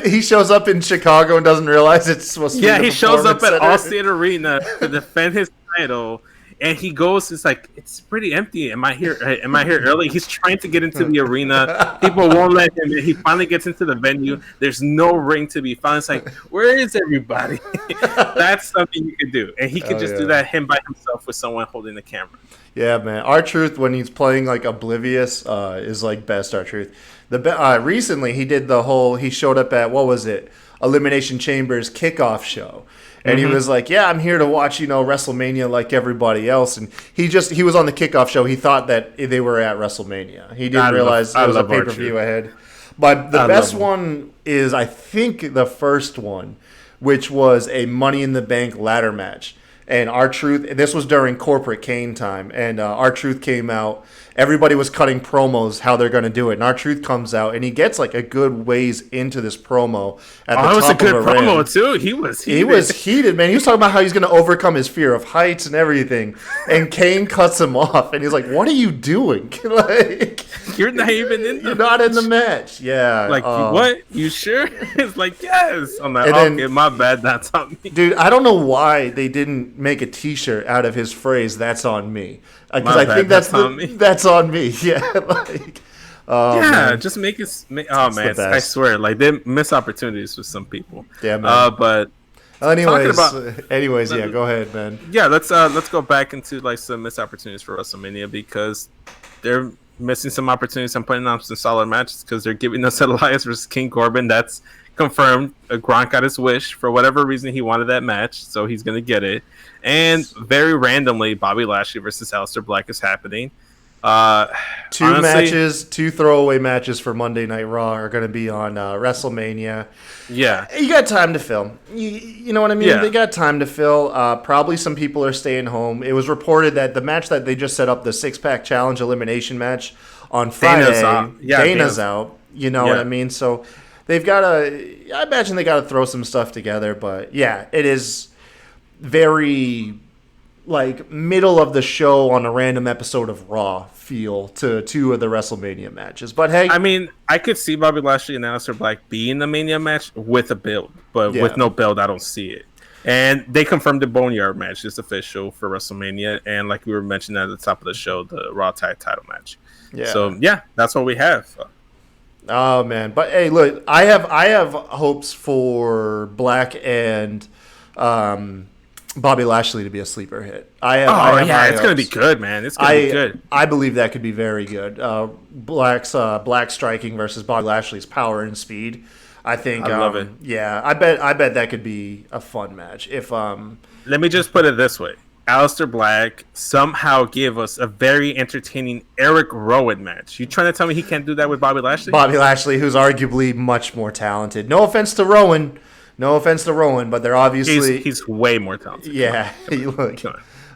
C: He shows up in Chicago and doesn't realize it's supposed to be.
D: Yeah, he shows up at
C: Center.
D: Allstate Arena to defend his title. And he goes, it's like, it's pretty empty. Am I here early? He's trying to get into the arena. People won't let him in. He finally gets into the venue. There's no ring to be found. It's like, where is everybody? That's something you could do. And he could do that him by himself with someone holding the camera. Yeah,
C: man. R-Truth, when he's playing like Oblivious, is like best R-Truth. Recently, he showed up at, what was it? Elimination Chamber's kickoff show. And he was like, yeah, I'm here to watch, WrestleMania like everybody else. And he was on the kickoff show. He thought that they were at WrestleMania. He didn't realize it was a pay-per-view ahead. But the best one is, I think, the first one, which was a Money in the Bank ladder match. And R-Truth, this was during Corporate Kane time. And R-Truth came out. Everybody was cutting promos how they're going to do it. And R-Truth comes out, and he gets like a good ways into this promo at the top of the ring.
D: It was a good promo, too. He was heated.
C: He was heated, man. He was talking about how he's going to overcome his fear of heights and everything. And Kane cuts him off, and he's like, what are you doing? Like,
D: you're not even in the
C: You're not in the match. Yeah.
D: Like, what? You sure? It's like, yes. I'm like, okay, my bad. That's on me.
C: Dude, I don't know why they didn't make a T-shirt out of his phrase, that's on me. Because I think that's on me. Yeah, like,
D: just make it. Oh man, I swear, like they miss opportunities with some people.
C: Yeah, man.
D: But
C: anyways, yeah, go ahead, man.
D: Yeah, let's go back into like some missed opportunities for WrestleMania because they're missing some opportunities. I'm putting on some solid matches because they're giving us Elias versus King Corbin. That's confirmed. Gronk got his wish for whatever reason. He wanted that match, so he's gonna get it. And very randomly, Bobby Lashley versus Aleister Black is happening.
C: Two throwaway matches for Monday Night Raw are going to be on WrestleMania.
D: Yeah,
C: you got time to fill. You know what I mean?
D: Yeah.
C: They got time to fill. Probably some people are staying home. It was reported that the match that they just set up, the six-pack challenge elimination match on Friday, Dana's out. You know what I mean? So they've got to. I imagine they got to throw some stuff together. But yeah, it is very like middle of the show on a random episode of Raw feel to two of the WrestleMania matches. But hey,
D: I mean, I could see Bobby Lashley and Aleister Black being the Mania match with a build, but with no build, I don't see it. And they confirmed the Boneyard match is official for WrestleMania, and like we were mentioning at the top of the show, the Raw Tag Title match. Yeah. So yeah, that's what we have.
C: Oh man, but hey, look, I have hopes for Black and Bobby Lashley to be a sleeper hit.
D: It's going to be good, man. It's going to be good.
C: I believe that could be very good. Black striking versus Bobby Lashley's power and speed. I think.
D: I love it.
C: Yeah, I bet that could be a fun match. If
D: let me just put it this way: Aleister Black somehow give us a very entertaining Eric Rowan match. You trying to tell me he can't do that with Bobby Lashley?
C: Bobby Lashley, who's arguably much more talented. No offense to Rowan. But they're obviously
D: he's way more talented.
C: Yeah, look,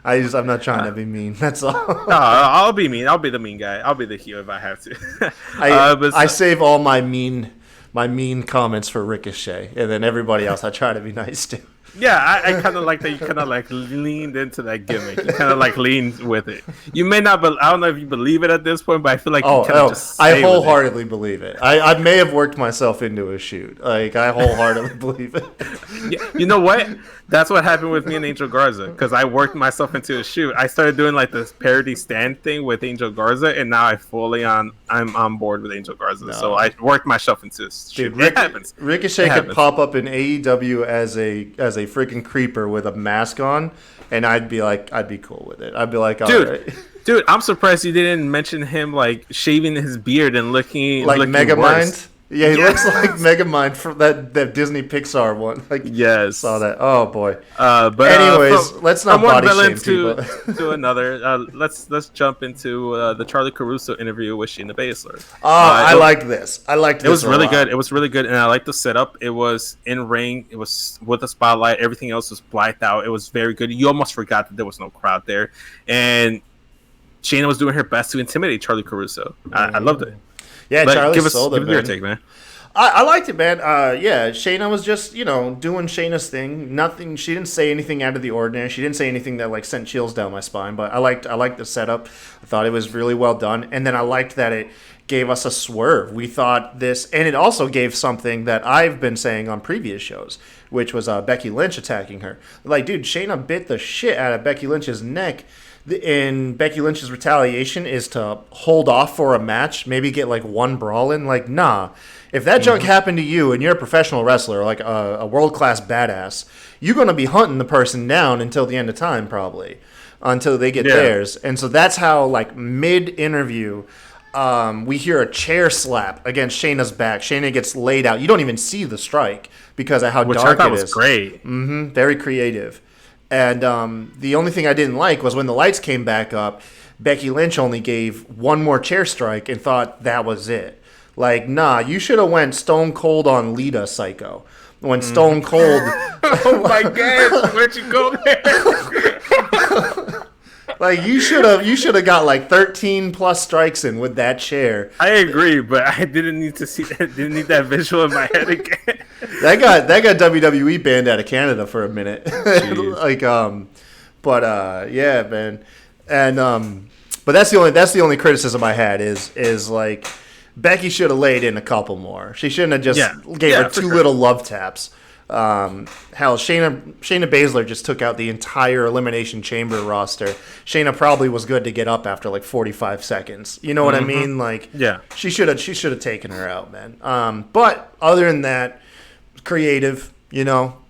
C: I'm not trying to be mean. That's all.
D: No, I'll be mean. I'll be the mean guy. I'll be the heel if I have to.
C: I save all my mean comments for Ricochet, and then everybody else I try to be nice to.
D: Yeah, I kind of like that. You kind of like leaned into that gimmick. You kind of like leaned with it. You may not, I don't know if you believe it at this point, but I feel like you kind of just.
C: I wholeheartedly believe it. I may have worked myself into a shoot. Like I wholeheartedly believe it.
D: Yeah, you know what? That's what happened with me and Angel Garza because I worked myself into a shoot. I started doing like this parody stand thing with Angel Garza, and now I'm on board with Angel Garza. No. So I worked myself into a shoot. It happens.
C: Ricochet could pop up in AEW as a freaking creeper with a mask on, and I'd be cool with it. I'd be like, all right.
D: Dude, I'm surprised you didn't mention him like shaving his beard and looking
C: like Megamind.
D: Worse.
C: Yeah, he looks like Megamind from that Disney Pixar one. Like,
D: yes,
C: saw that. Oh boy.
D: But
C: anyways, let's not body shame people.
D: to another. Let's jump into the Charlie Caruso interview with Shayna Baszler.
C: I liked this. It
D: was really good. It was really good, and I liked the setup. It was in ring. It was with a spotlight. Everything else was blacked out. It was very good. You almost forgot that there was no crowd there, and Shayna was doing her best to intimidate Charlie Caruso. I loved it.
C: Yeah,
D: but
C: Charlie
D: give
C: sold
D: us
C: it,
D: your take, man.
C: I liked it, man. Yeah, Shayna was just, doing Shayna's thing. Nothing. She didn't say anything out of the ordinary. She didn't say anything that like sent chills down my spine. But I liked the setup. I thought it was really well done, and then I liked that it gave us a swerve. We thought this, and it also gave something that I've been saying on previous shows, which was Becky Lynch attacking her. Like, dude, Shayna bit the shit out of Becky Lynch's neck. In Becky Lynch's retaliation is to hold off for a match, maybe get like one brawl in. Like, nah. If that junk happened to you and you're a professional wrestler, like a world-class badass, you're going to be hunting the person down until the end of time, probably, until they get theirs. And so that's how, like, mid-interview, we hear a chair slap against Shayna's back. Shayna gets laid out. You don't even see the strike because of how dark it is. Which I thought was
D: great.
C: Very creative. And the only thing I didn't like was when the lights came back up, Becky Lynch only gave one more chair strike and thought that was it. Like, nah, you should have went Stone Cold on Lita, Psycho. When Stone Cold...
D: Oh, my God. Where'd you go there?
C: Like, you should have got, like, 13-plus strikes in with that chair.
D: I agree, but I didn't need to see that. Didn't need that visual in my head again.
C: That got WWE banned out of Canada for a minute. Like, yeah, man. And, but that's the only criticism I had is like... Becky should have laid in a couple more. She shouldn't have just gave her two little love taps. Hell, Shayna Baszler just took out the entire Elimination Chamber roster. Shayna probably was good to get up after like 45 seconds. You know what I mean? Like, she should have taken her out, man. But other than that, creative.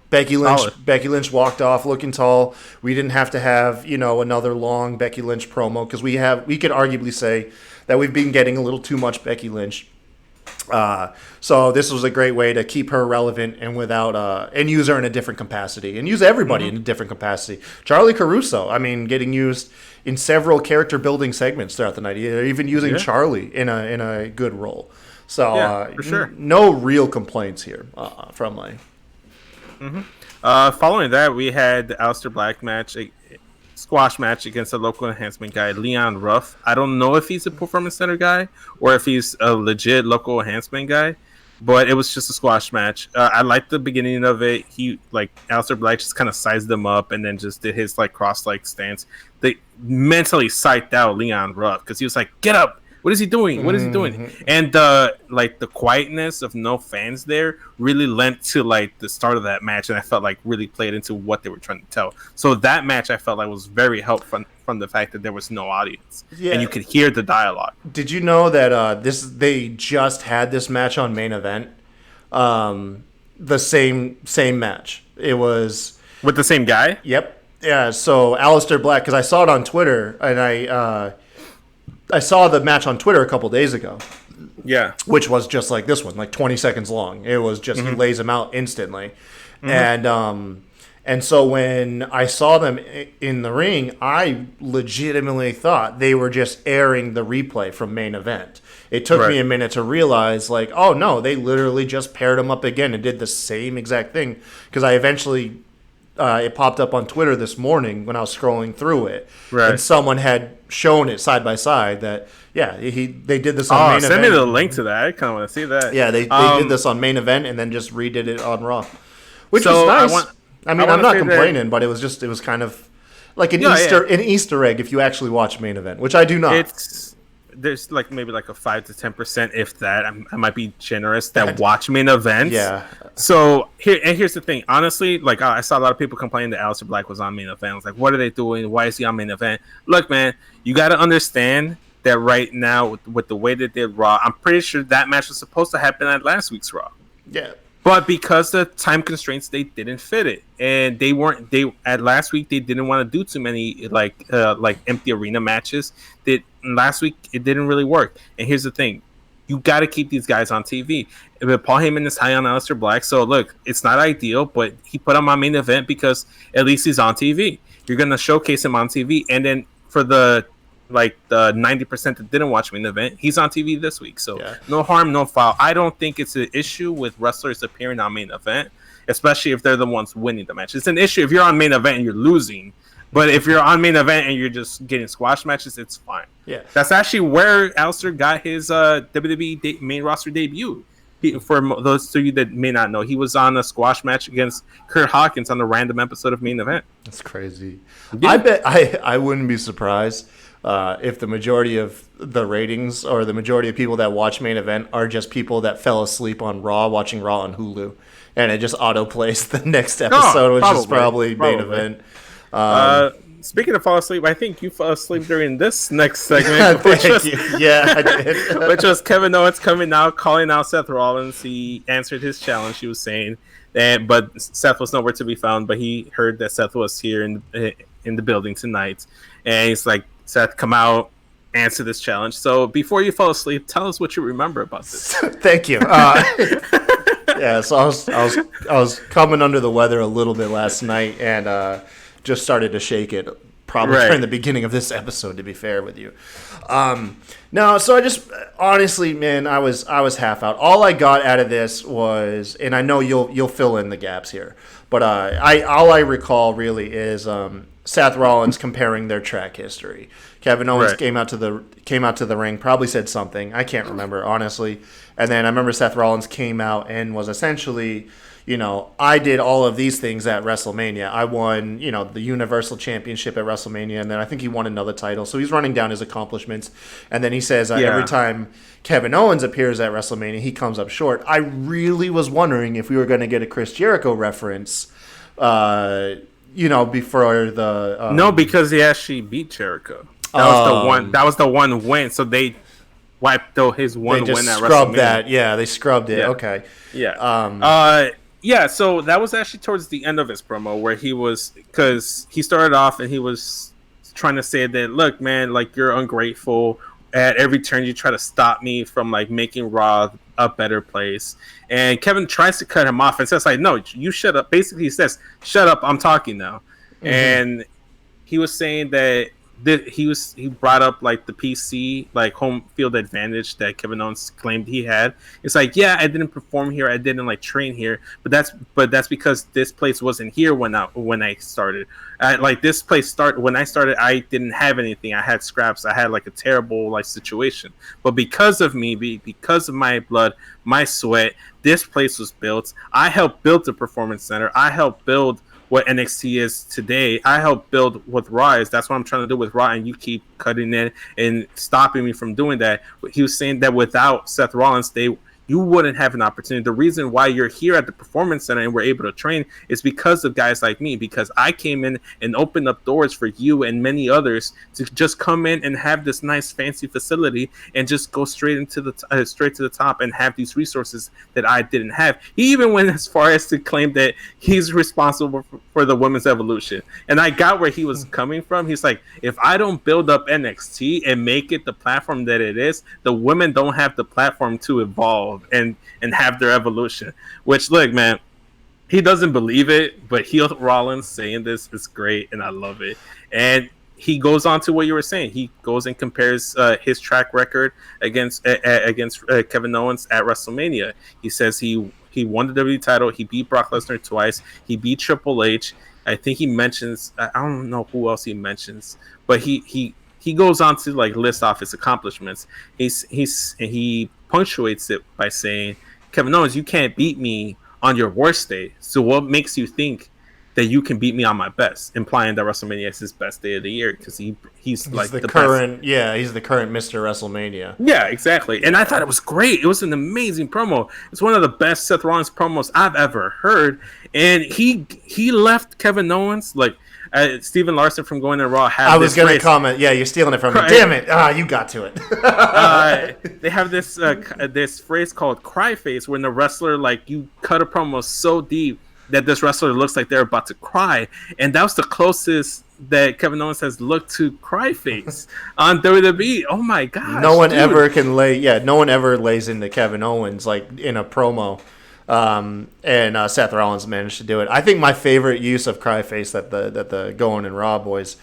C: Becky Lynch walked off looking tall. We didn't have to have another long Becky Lynch promo because we could arguably say that we've been getting a little too much Becky Lynch. So this was a great way to keep her relevant and and use her in a different capacity and use everybody in a different capacity. Charlie Caruso, getting used in several character building segments throughout the night. They're even using Charlie in a good role. So
D: for sure.
C: No real complaints here from my.
D: Following that, we had the Aleister Black match. Squash match against a local enhancement guy, Leon Ruff. I don't know if he's a performance center guy or if he's a legit local enhancement guy, but it was just a squash match. I liked the beginning of it. He Aleister Black just kind of sized them up and then just did his cross-leg stance. They mentally psyched out Leon Ruff because he was like, "Get up! What is he doing? What is he doing?" And the quietness of no fans there really lent to the start of that match, and I felt really played into what they were trying to tell. So that match I felt was very helpful from the fact that there was no audience and you could hear the dialogue.
C: Did you know that they just had this match on Main Event? The same match. It was
D: with the same guy.
C: Yep. Yeah. So Aleister Black, because I saw it on Twitter, and I saw the match on Twitter a couple days ago.
D: Yeah.
C: Which was just like this one, 20 seconds long. It was just he lays him out instantly. And so when I saw them in the ring, I legitimately thought they were just airing the replay from Main Event. It took me a minute to realize, oh no, they literally just paired them up again and did the same exact thing. Because I eventually... it popped up on Twitter this morning when I was scrolling through it, and someone had shown it side by side. That they did this on Main Event.
D: Send me the link to that. I kind of want to see that.
C: Yeah, they did this on Main Event and then just redid it on Raw, which was nice. I'm not complaining, but it was kind of like an Easter egg if you actually watch Main Event, which I do not.
D: There's maybe a 5 to 10%, if that. I might be generous that watch Main Events.
C: Yeah.
D: So here's the thing. Honestly, I saw a lot of people complaining that Aleister Black was on Main Event. I was like, what are they doing? Why is he on Main Event? Look, man, you got to understand that right now with the way that they did Raw, I'm pretty sure that match was supposed to happen at last week's Raw.
C: Yeah.
D: But because the time constraints, they didn't fit it, and at last week they didn't want to do too many empty arena matches. Last week it didn't really work. And here's the thing: you got to keep these guys on TV. Paul Heyman is high on Aleister Black, so look, it's not ideal, but he put him on Main Event because at least he's on TV. You're gonna showcase him on TV, and then for the 90% that didn't watch Main Event, he's on TV this week. So no harm, no foul. I don't think it's an issue with wrestlers appearing on Main Event, especially if they're the ones winning the match. It's an issue if you're on Main Event and you're losing, but if you're on Main Event and you're just getting squash matches, it's fine.
C: Yeah,
D: that's actually where Aleister got his WWE main roster debut. Those of you that may not know, he was on a squash match against Kurt Hawkins on a random episode of Main Event.
C: That's crazy.
D: Yeah.
C: I bet I wouldn't be surprised if the majority of the ratings or the majority of people that watch Main Event are just people that fell asleep on Raw watching Raw on Hulu, and it just auto plays the next episode, which is probably Main Event.
D: Speaking of fall asleep, I think you fell asleep during this next segment.
C: Thank you. Yeah, I did.
D: Which was Kevin Owens coming out, calling out Seth Rollins. He answered his challenge. He was saying that, but Seth was nowhere to be found. But he heard that Seth was here in the building tonight, and he's like, "Seth, come out, answer this challenge." So before you fall asleep, tell us what you remember about this.
C: Thank you. Yeah, so I was coming under the weather a little bit last night, and just started to shake it probably during the beginning of this episode, to be fair with you. No, so I just honestly, man, I was half out. All I got out of this was, and I know you'll fill in the gaps here, but all I recall really is Seth Rollins comparing their track history. Kevin Owens came out to the ring, probably said something. I can't remember, honestly. And then I remember Seth Rollins came out and was essentially, I did all of these things at WrestleMania. I won, the Universal Championship at WrestleMania, and then I think he won another title. So he's running down his accomplishments. And then he says every time Kevin Owens appears at WrestleMania, he comes up short. I really was wondering if we were going to get a Chris Jericho reference, before the...
D: No, because he actually beat Jericho. That was the one win. So they wiped his one win at WrestleMania.
C: That. Yeah, they scrubbed it.
D: Yeah.
C: Okay.
D: Yeah. Yeah, so that was actually towards the end of his promo where because he started off and he was trying to say that, look, man, like, you're ungrateful. At every turn, you try to stop me from, like, making Raw a better place. And Kevin tries to cut him off and says, like, no, you shut up. Basically, he says, shut up, I'm talking now. Mm-hmm. And he was saying that he brought up, like, the PC, like, home field advantage that Kevin Owens claimed he had. It's like, yeah, I didn't perform here, I didn't, like, train here, but that's because this place wasn't here when I started. This place when I started, I didn't have anything. I had scraps. I had, like, a terrible, like, situation. But because of me, because of my blood, my sweat, this place was built. I helped build the Performance Center. I helped build what NXT is today. I helped build what Raw is. That's what I'm trying to do with Raw, and you keep cutting it and stopping me from doing that. He was saying that without Seth Rollins, you wouldn't have an opportunity. The reason why you're here at the Performance Center and we're able to train is because of guys like me, because I came in and opened up doors for you and many others to just come in and have this nice fancy facility and just go straight to the top and have these resources that I didn't have. He even went as far as to claim that he's responsible for the women's evolution. And I got where he was coming from. He's like, if I don't build up NXT and make it the platform that it is, the women don't have the platform to evolve and have their evolution. Which, look, man, he doesn't believe it, but Heel Rollins saying this is great, and I love it. And he goes on to what you were saying. He goes and compares his track record against Kevin Owens at WrestleMania. He says he won the WWE title. He beat Brock Lesnar twice. He beat Triple H. I think he mentions, I don't know who else he mentions, but he goes on to, like, list off his accomplishments. He punctuates it by saying, Kevin Owens, you can't beat me on your worst day. So what makes you think that you can beat me on my best? Implying that WrestleMania is his best day of the year because he's like the
C: current
D: best.
C: Yeah, he's the current Mr. WrestleMania.
D: Yeah, exactly. And I thought it was great. It was an amazing promo. It's one of the best Seth Rollins promos I've ever heard. And he left Kevin Owens, like, Steven Larson from Going to Raw.
C: I was going to comment. Yeah, you're stealing it from me. Damn it! You got to it.
D: They have this phrase called "cry face," when the wrestler, like, you cut a promo so deep that this wrestler looks like they're about to cry, and that was the closest that Kevin Owens has looked to cry face on WWE. Oh my god!
C: No one ever lays into Kevin Owens, like, in a promo. And Seth Rollins managed to do it. I think my favorite use of cry face that the Going and Raw boys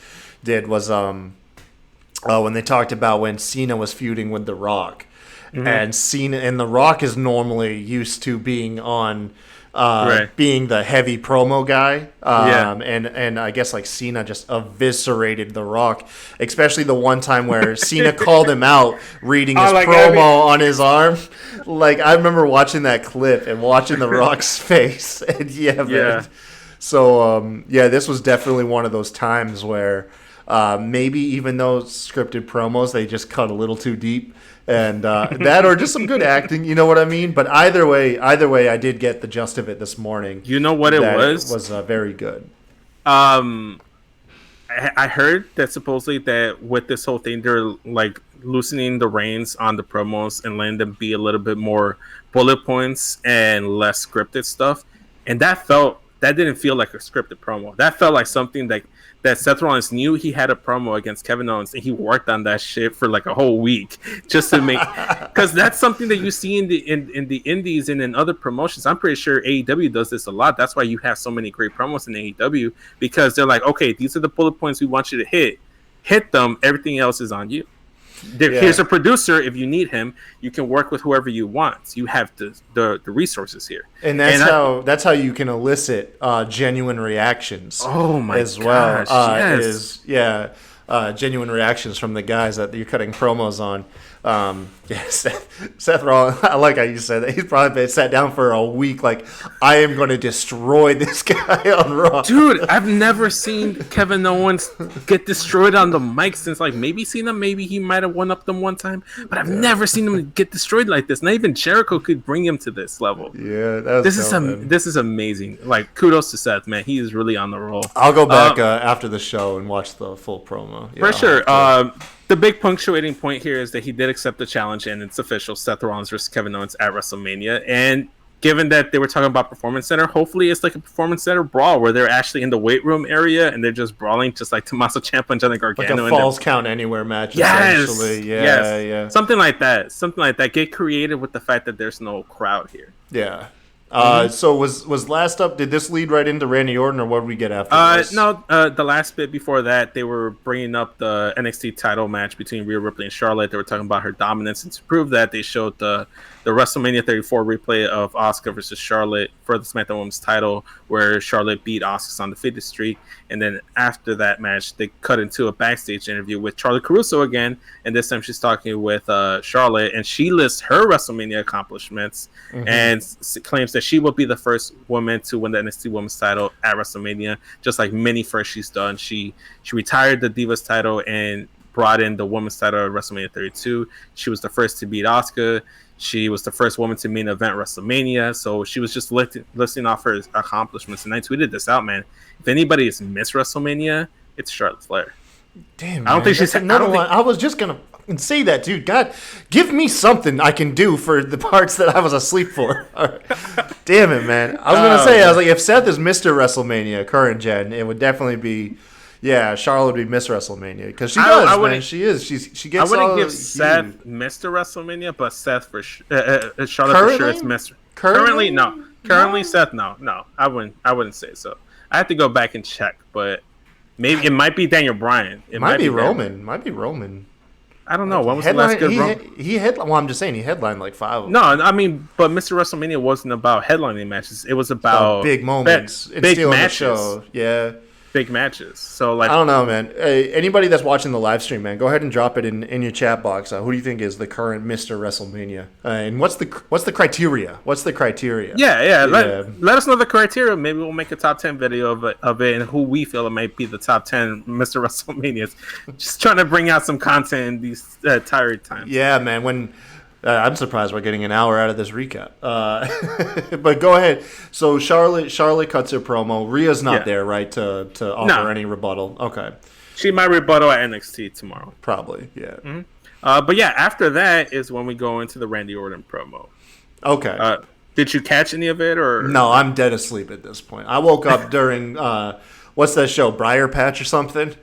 C: did was when they talked about when Cena was feuding with The Rock. Mm-hmm. And The Rock is normally used to being on
D: Right.
C: being the heavy promo guy.
D: Yeah.
C: And I guess like Cena just eviscerated The Rock, especially the one time where Cena called him out reading his promo on his arm. Like, I remember watching that clip and watching The Rock's face. And man. So, this was definitely one of those times where maybe even those scripted promos, they just cut a little too deep. And that or just some good acting, you know what I mean? But either way, I did get the gist of it this morning.
D: You know what it was?
C: It was very good.
D: I heard that supposedly that with this whole thing, they're like loosening the reins on the promos and letting them be a little bit more bullet points and less scripted stuff. And that didn't feel like a scripted promo. That felt like something that Seth Rollins knew he had a promo against Kevin Owens, and he worked on that shit for like a whole week just to make, because that's something that you see in the indies and in other promotions. I'm pretty sure AEW does this a lot. That's why you have so many great promos in AEW, because they're like, okay, these are the bullet points we want you to hit them. Everything else is on you. Here's a producer. If you need him, you can work with whoever you want. You have the resources here,
C: and that's how you can elicit genuine reactions.
D: Oh my
C: as well.
D: Gosh, yes.
C: Genuine reactions from the guys that you're cutting promos on. Seth Rollins, I like how you said that. He's probably been sat down for a week like, I am going to destroy this guy on Raw.
D: Dude, I've never seen Kevin Owens get destroyed on the mic since like maybe Cena. Maybe he might have one-upped them one time, but I've never seen him get destroyed like this. Not even Jericho could bring him to this level.
C: Yeah,
D: this is amazing. Like, kudos to Seth, man. He is really on the roll.
C: I'll go back after the show and watch the full promo.
D: For sure. The big punctuating point here is that he did accept the challenge, and it's official: Seth Rollins versus Kevin Owens at WrestleMania. And given that they were talking about Performance Center, hopefully it's like a Performance Center brawl where they're actually in the weight room area and they're just brawling, just like Tommaso Ciampa and Johnny Gargano.
C: Like a Falls Count Anywhere match, essentially. Yeah.
D: Something like that. Get creative with the fact that there's no crowd here.
C: Yeah. So was last up? Did this lead right into Randy Orton, or what did we get after this?
D: No. The last bit before that, they were bringing up the NXT title match between Rhea Ripley and Charlotte. They were talking about her dominance, and to prove that, they showed the WrestleMania 34 replay of Asuka versus Charlotte for the SmackDown Women's title, where Charlotte beat Asuka on the undefeated streak. And then after that match, they cut into a backstage interview with Charlotte Caruso again, and this time she's talking with Charlotte, and she lists her WrestleMania accomplishments and claims that she will be the first woman to win the NXT Women's title at WrestleMania, just like many firsts she's done. She retired the Divas title and brought in the Women's title at WrestleMania 32. She was the first to beat Asuka. She was the first woman to main event WrestleMania. So she was just listing off her accomplishments. And I tweeted this out, man. If anybody has missed WrestleMania, it's Charlotte Flair.
C: Damn, I don't think she's another one. I was just gonna say that, dude. God, give me something I can do for the parts that I was asleep for. Damn it, man. I was gonna say, I was like, if Seth is Mr. WrestleMania, current gen, it would definitely be. Yeah, Charlotte would be Miss WrestleMania because she does, man. She is. She gets.
D: I wouldn't
C: all
D: give Seth Mr. WrestleMania, but Seth for Charlotte for sure is Mr. Currently, no. Currently, Seth, no. I wouldn't say so. I have to go back and check, but maybe it might be Daniel Bryan. It might be Roman.
C: Might be Roman.
D: I don't know. When was the last good Roman?
C: Well, I'm just saying he headlined like 5 of them.
D: No, I mean, but Mr. WrestleMania wasn't about headlining matches. It was about
C: big moments.
D: Big matches.
C: Show. Yeah.
D: Big matches. So like,
C: I don't know, man. Anybody that's watching the live stream, man, go ahead and drop it in your chat box. Who do you think is the current Mr. WrestleMania? And what's the criteria? What's the criteria?
D: Yeah. Let us know the criteria. Maybe we'll make a top 10 video of it and who we feel it might be the top 10 Mr. WrestleManias. Just trying to bring out some content in these tired times.
C: Yeah, man. When I'm surprised we're getting an hour out of this recap. But go ahead. So Charlotte cuts her promo. Rhea's not there, right, to offer any rebuttal. Okay.
D: She might rebuttal at NXT tomorrow.
C: Probably, yeah.
D: Mm-hmm. But yeah, after that is when we go into the Randy Orton promo.
C: Okay.
D: Did you catch any of it, or
C: no? I'm dead asleep at this point. I woke up during what's that show, Briar Patch or something?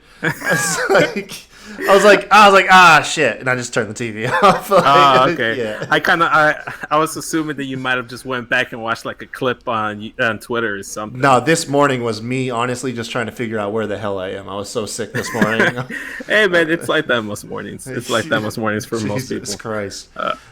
C: I was like, shit, and I just turned the TV off.
D: Okay.
C: Yeah.
D: I was assuming that you might have just went back and watched like a clip on Twitter or something.
C: No, this morning was me honestly just trying to figure out where the hell I am. I was so sick this morning.
D: Hey man, it's like that most mornings. It's like that most mornings for most people.
C: Jesus Christ.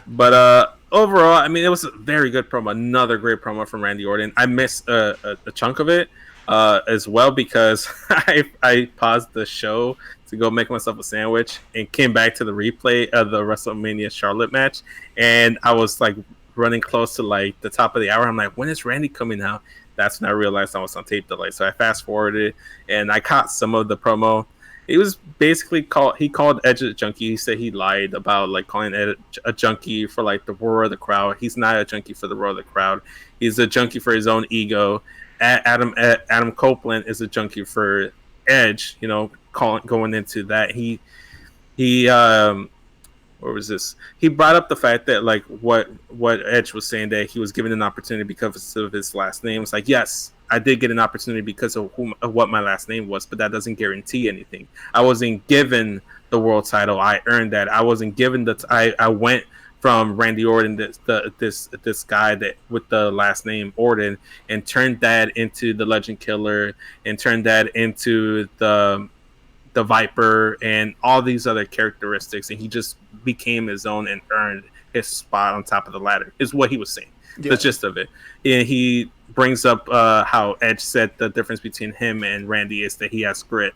D: But overall, I mean, it was a very good promo. Another great promo from Randy Orton. I missed a chunk of it as well because I paused the show to go make myself a sandwich and came back to the replay of the WrestleMania Charlotte match, and I was like running close to like the top of the hour. I'm like, when is Randy coming out? That's when I realized I was on tape delay. So I fast forwarded and I caught some of the promo. It was basically called Edge a junkie. He said he lied about like calling Edge a junkie for like the roar of the crowd. He's not a junkie for the roar of the crowd. He's a junkie for his own ego. Adam Copeland is a junkie for Edge. You know, going into that he where was this? He brought up the fact that like what Edge was saying, that he was given an opportunity because of his last name. It's like, yes, I did get an opportunity because of what my last name was, but that doesn't guarantee anything. I wasn't given the world title. I earned that. I wasn't given I went from Randy Orton, this guy that with the last name Orton, and turned that into the Legend Killer, and turned that into the Viper and all these other characteristics, and he just became his own and earned his spot on top of the ladder, is what he was saying. Yeah. The gist of it. And he brings up how Edge said the difference between him and Randy is that he has grit.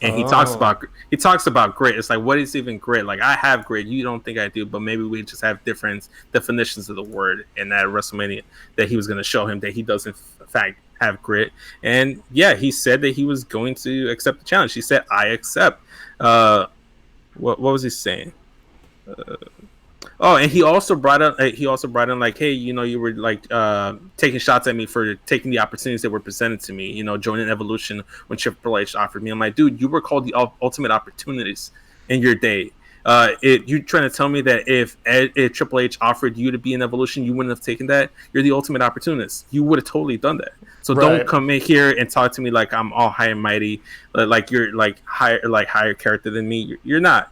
D: And he talks about grit. It's like, what is even grit? Like, I have grit. You don't think I do, but maybe we just have different definitions of the word. And at WrestleMania, that he was going to show him that he does in fact have grit. And yeah, he said that he was going to accept the challenge. He said, "I accept." What was he saying? And he also brought up like, hey, you know, you were like taking shots at me for taking the opportunities that were presented to me, you know, joining Evolution when Triple H offered me. I'm like, dude, you were called the ultimate opportunities in your day. You trying to tell me that if Triple H offered you to be in Evolution, you wouldn't have taken that? You're the ultimate opportunist. You would have totally done that. So don't come in here and talk to me like I'm all high and mighty, like you're like higher character than me. You're not.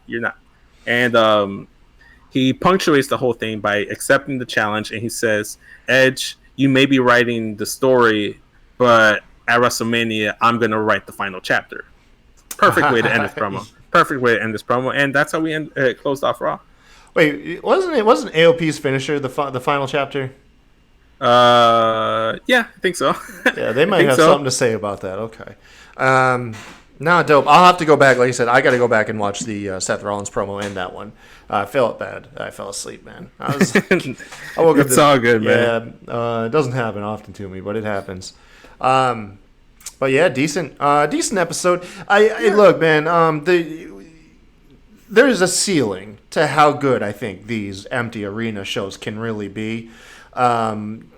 D: And he punctuates the whole thing by accepting the challenge, and he says, "Edge, you may be writing the story, but at WrestleMania, I'm going to write the final chapter." Perfect way to end this promo. Perfect way to end this promo, and that's how we closed off Raw.
C: Wait, wasn't AOP's finisher the final chapter?
D: Yeah, I think so.
C: Yeah, they might have something to say about that. Okay. No, dope. I'll have to go back. Like I said, I got to go back and watch the Seth Rollins promo and that one. I felt bad. I fell asleep, man. I woke up.
D: It's all good, man.
C: Yeah, it doesn't happen often to me, but it happens. But yeah, decent episode. Look, man. There's a ceiling to how good I think these empty arena shows can really be.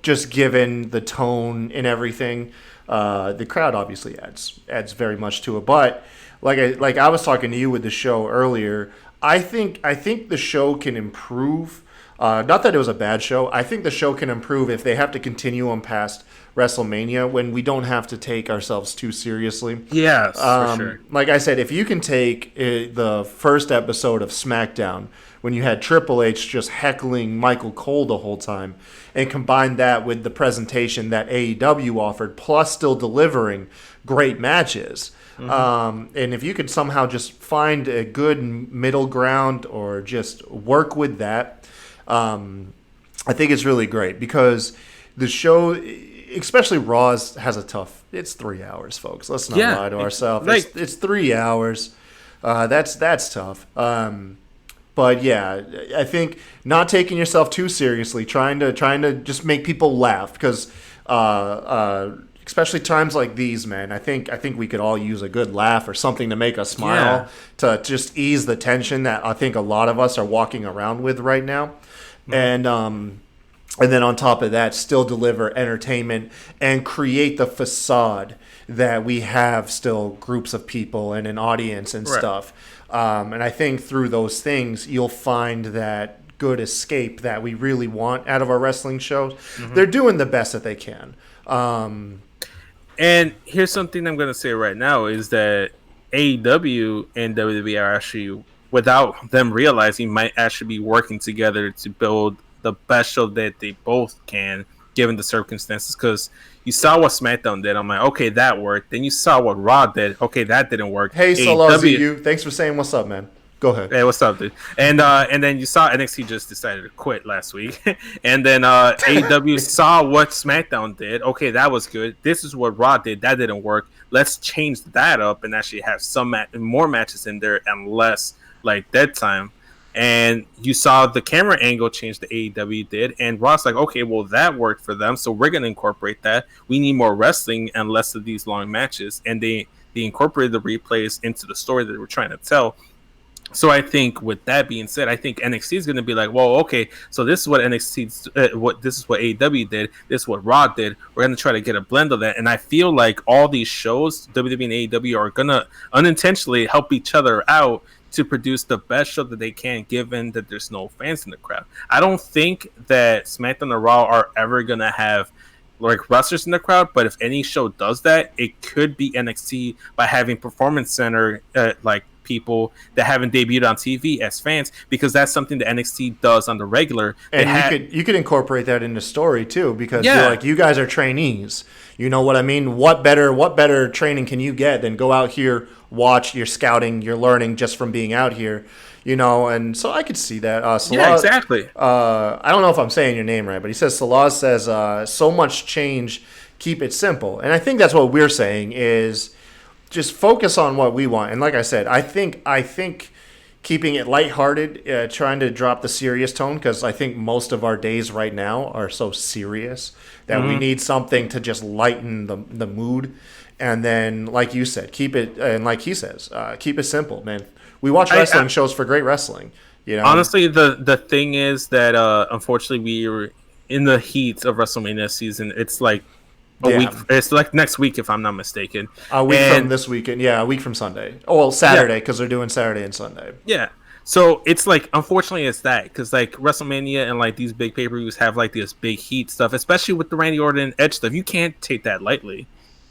C: Just given the tone and everything. The crowd obviously adds very much to it, but like I was talking to you with the show earlier, I think the show can improve. Not that it was a bad show. I think the show can improve if they have to continue on past WrestleMania when we don't have to take ourselves too seriously.
D: Yes, for sure.
C: Like I said, if you can take the first episode of SmackDown when you had Triple H just heckling Michael Cole the whole time, and combine that with the presentation that AEW offered, plus still delivering great matches. Mm-hmm. And if you could somehow just find a good middle ground or just work with that, I think it's really great because the show, especially Raw, has a tough. It's 3 hours, folks. Let's not lie to ourselves. It's 3 hours. That's tough. But yeah, I think not taking yourself too seriously, trying to just make people laugh because, especially times like these, man. I think we could all use a good laugh or something to make us smile to just ease the tension that I think a lot of us are walking around with right now, and then on top of that, still deliver entertainment and create the facade that we have still groups of people and an audience and stuff. And I think through those things, you'll find that good escape that we really want out of our wrestling shows. Mm-hmm. They're doing the best that they can.
D: And here's something I'm going to say right now is that AEW and WWE are actually, without them realizing, might actually be working together to build the best show that they both can, given the circumstances. Because you saw what SmackDown did. I'm like, okay, that worked. Then you saw what Raw did. Okay, that didn't work.
C: Hey, so you. Thanks for saying what's up, man. Go ahead.
D: Hey, what's up, dude? And then you saw NXT just decided to quit last week, and then AEW saw what SmackDown did. Okay, that was good. This is what Raw did. That didn't work. Let's change that up and actually have some more matches in there and less like dead time. And you saw the camera angle change that AEW did, and Raw's like, okay, well that worked for them, so we're gonna incorporate that. We need more wrestling and less of these long matches, and they incorporated the replays into the story that they were trying to tell. So I think, with that being said, I think NXT is going to be like, well, okay, so this is what this is what AEW did, this is what Raw did. We're going to try to get a blend of that, and I feel like all these shows, WWE and AEW, are going to unintentionally help each other out to produce the best show that they can, given that there's no fans in the crowd. I don't think that SmackDown and Raw are ever going to have like wrestlers in the crowd, but if any show does that, it could be NXT by having Performance Center like people that haven't debuted on TV as fans, because that's something that NXT does on the regular.
C: And you could incorporate that into story too, because you're like, you guys are trainees. You know what I mean? What better training can you get than go out here, watch, you're scouting, you're learning just from being out here, you know? And so I could see that.
D: Yeah, exactly.
C: I don't know if I'm saying your name right, but he says, Salaz says, so much change, keep it simple. And I think that's what we're saying is, just focus on what we want. And like I said, I think keeping it lighthearted, trying to drop the serious tone, because I think most of our days right now are so serious that we need something to just lighten the mood. And then, like you said, keep it, and like he says, keep it simple, man. We watch wrestling shows for great wrestling. You know,
D: honestly, the thing is that unfortunately we are in the heat of WrestleMania season. It's like a week. It's like next week, if I'm not mistaken.
C: A week from this weekend. Yeah, a week from Sunday. Oh, well, Saturday, because they're doing Saturday and Sunday.
D: Yeah. So it's like, unfortunately, it's that, because like WrestleMania and like these big pay-per-views have like this big heat stuff, especially with the Randy Orton and Edge stuff. You can't take that lightly.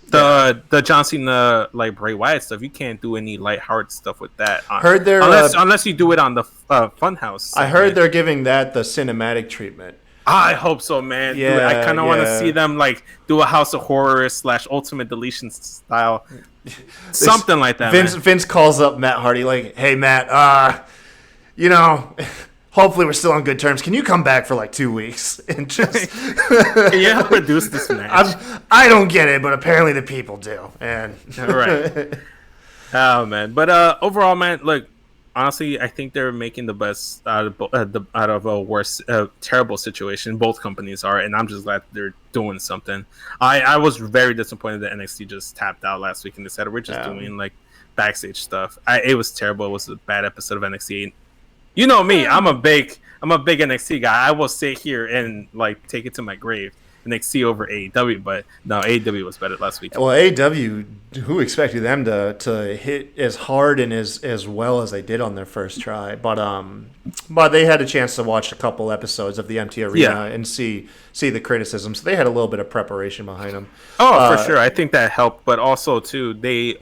D: The John Cena, like Bray Wyatt stuff, you can't do any lighthearted stuff with that.
C: Heard they're
D: unless you do it on the Funhouse segment.
C: I heard they're giving that the cinematic treatment.
D: I hope so, man.
C: Yeah,
D: dude, I kind of want to see them like do a House of Horrors / Ultimate Deletion style, something like that.
C: Vince calls up Matt Hardy like, "Hey Matt, you know, hopefully we're still on good terms. Can you come back for like 2 weeks and just
D: can you help produce this match?"
C: I don't get it, but apparently the people do. And
D: right. Oh man, but overall, man, look. Honestly, I think they're making the best out of a worse, terrible situation. Both companies are, and I'm just glad they're doing something. I was very disappointed that NXT just tapped out last week and they said we're just doing like backstage stuff. It was terrible. It was a bad episode of NXT. You know me, I'm a big NXT guy. I will sit here and like take it to my grave. NXT over AEW, but no, AEW was better last week.
C: Well, AEW, who expected them to hit as hard and as well as they did on their first try? But they had a chance to watch a couple episodes of the MT Arena and see the criticism, so they had a little bit of preparation behind them.
D: Oh, for sure, I think that helped, but also too, they,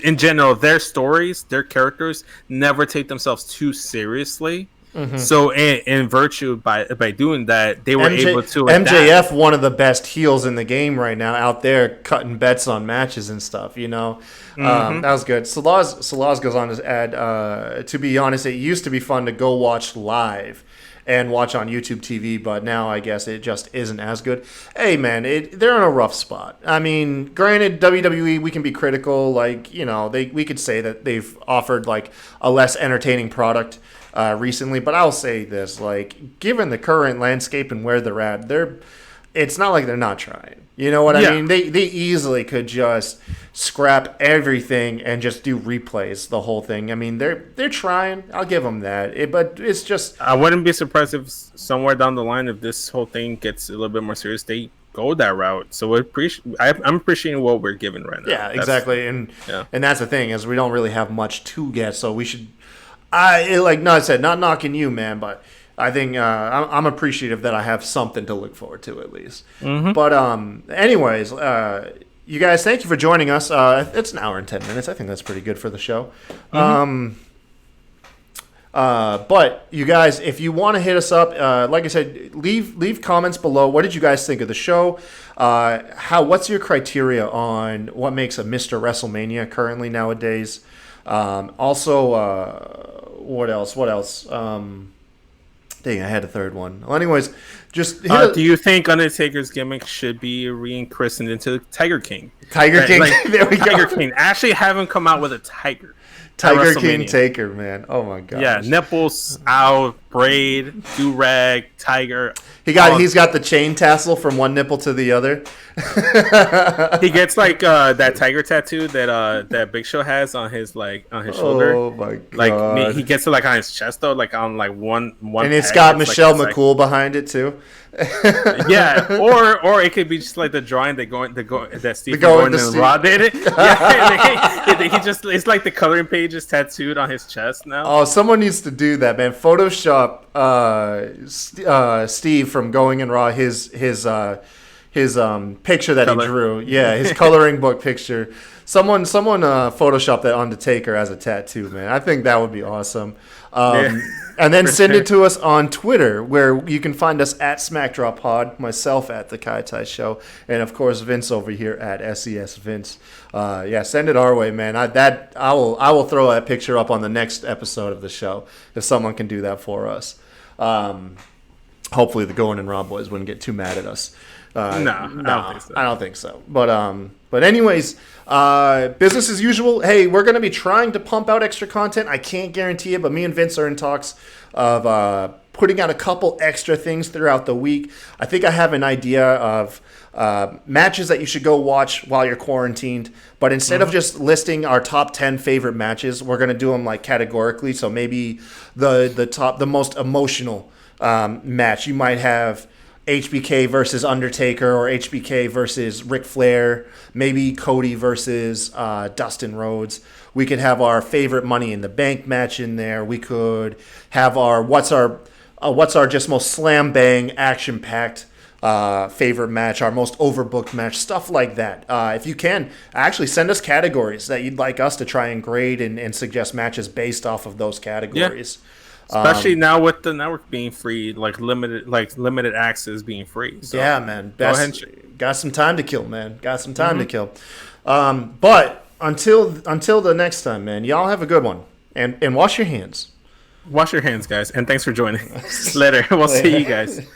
D: in general, their stories, their characters never take themselves too seriously. Mm-hmm. So in virtue by doing that, they were able to adapt.
C: MJF, one of the best heels in the game right now, out there cutting bets on matches and stuff. You know, that was good. Salaz goes on to add, to be honest, it used to be fun to go watch live and watch on YouTube TV, but now I guess it just isn't as good. Hey man, they're in a rough spot. I mean, granted, WWE, we can be critical, like, you know, we could say that they've offered like a less entertaining product recently, but I'll say this, like, given the current landscape and where they're at, it's not like they're not trying. You know what I mean? They easily could just scrap everything and just do replays, the whole thing. I mean, they're trying. I'll give them that. But it's just,
D: I wouldn't be surprised if somewhere down the line, if this whole thing gets a little bit more serious, they go that route. So I'm appreciating what we're given right now.
C: Yeah, exactly. And that's the thing, is we don't really have much to get, so we should. I said, not knocking you, man, but I think I'm appreciative that I have something to look forward to at least. Mm-hmm. But anyways, you guys, thank you for joining us. It's an hour and 10 minutes. I think that's pretty good for the show. Mm-hmm. But you guys, if you want to hit us up, like I said, leave comments below. What did you guys think of the show? What's your criteria on what makes a Mr. WrestleMania currently nowadays? Also, what else? Dang, I had a third one. Well, anyways, just
D: do you think Undertaker's gimmick should be rechristened into Tiger King?
C: Tiger King. There we
D: Tiger
C: go.
D: King. Actually, have him come out with a tiger.
C: Tiger King Taker, man. Oh my god.
D: Yeah, nipples out, braid, do rag, tiger.
C: He's got the chain tassel from one nipple to the other.
D: He gets like that tiger tattoo that Big Show has on his shoulder.
C: Oh my god!
D: Like he gets it like on his chest though, like on like one.
C: And it's got Michelle McCool behind it too.
D: Yeah, or it could be just like the drawing that Steve Gordon and Rod did it. Yeah, he just it's like the coloring page is tattooed on his chest now.
C: Oh, someone needs to do that, man. Photoshop Steve from Going in Raw his picture that he drew. Yeah, his coloring book picture. Someone Photoshop that onto Taker as a tattoo, man. I think that would be awesome. And then send it to us on Twitter, where you can find us at SmackDrawPod, myself at The Kai Tai Show, and of course Vince over here at SES Vince. Send it our way, man. I will throw that picture up on the next episode of the show if someone can do that for us. Hopefully the Going in Raw boys wouldn't get too mad at us. I don't think so. But anyways, business as usual. Hey, we're going to be trying to pump out extra content. I can't guarantee it, but me and Vince are in talks of putting out a couple extra things throughout the week. I think I have an idea of matches that you should go watch while you're quarantined. But instead of just listing our top 10 favorite matches, we're going to do them like categorically. So maybe the most emotional match. You might have HBK versus Undertaker, or HBK versus Ric Flair, maybe Cody versus Dustin Rhodes. We could have our favorite Money in the Bank match in there. We could have our what's our just most slam bang action packed favorite match, our most overbooked match, stuff like that. If you can, actually send us categories that you'd like us to try and grade and suggest matches based off of those categories. Yeah.
D: Especially now with the network being free, limited access being free. So
C: yeah, man. Got some time to kill, man. To kill. But until the next time, man, y'all have a good one. And wash your hands.
D: Wash your hands, guys. And thanks for joining. Later. We'll see you guys.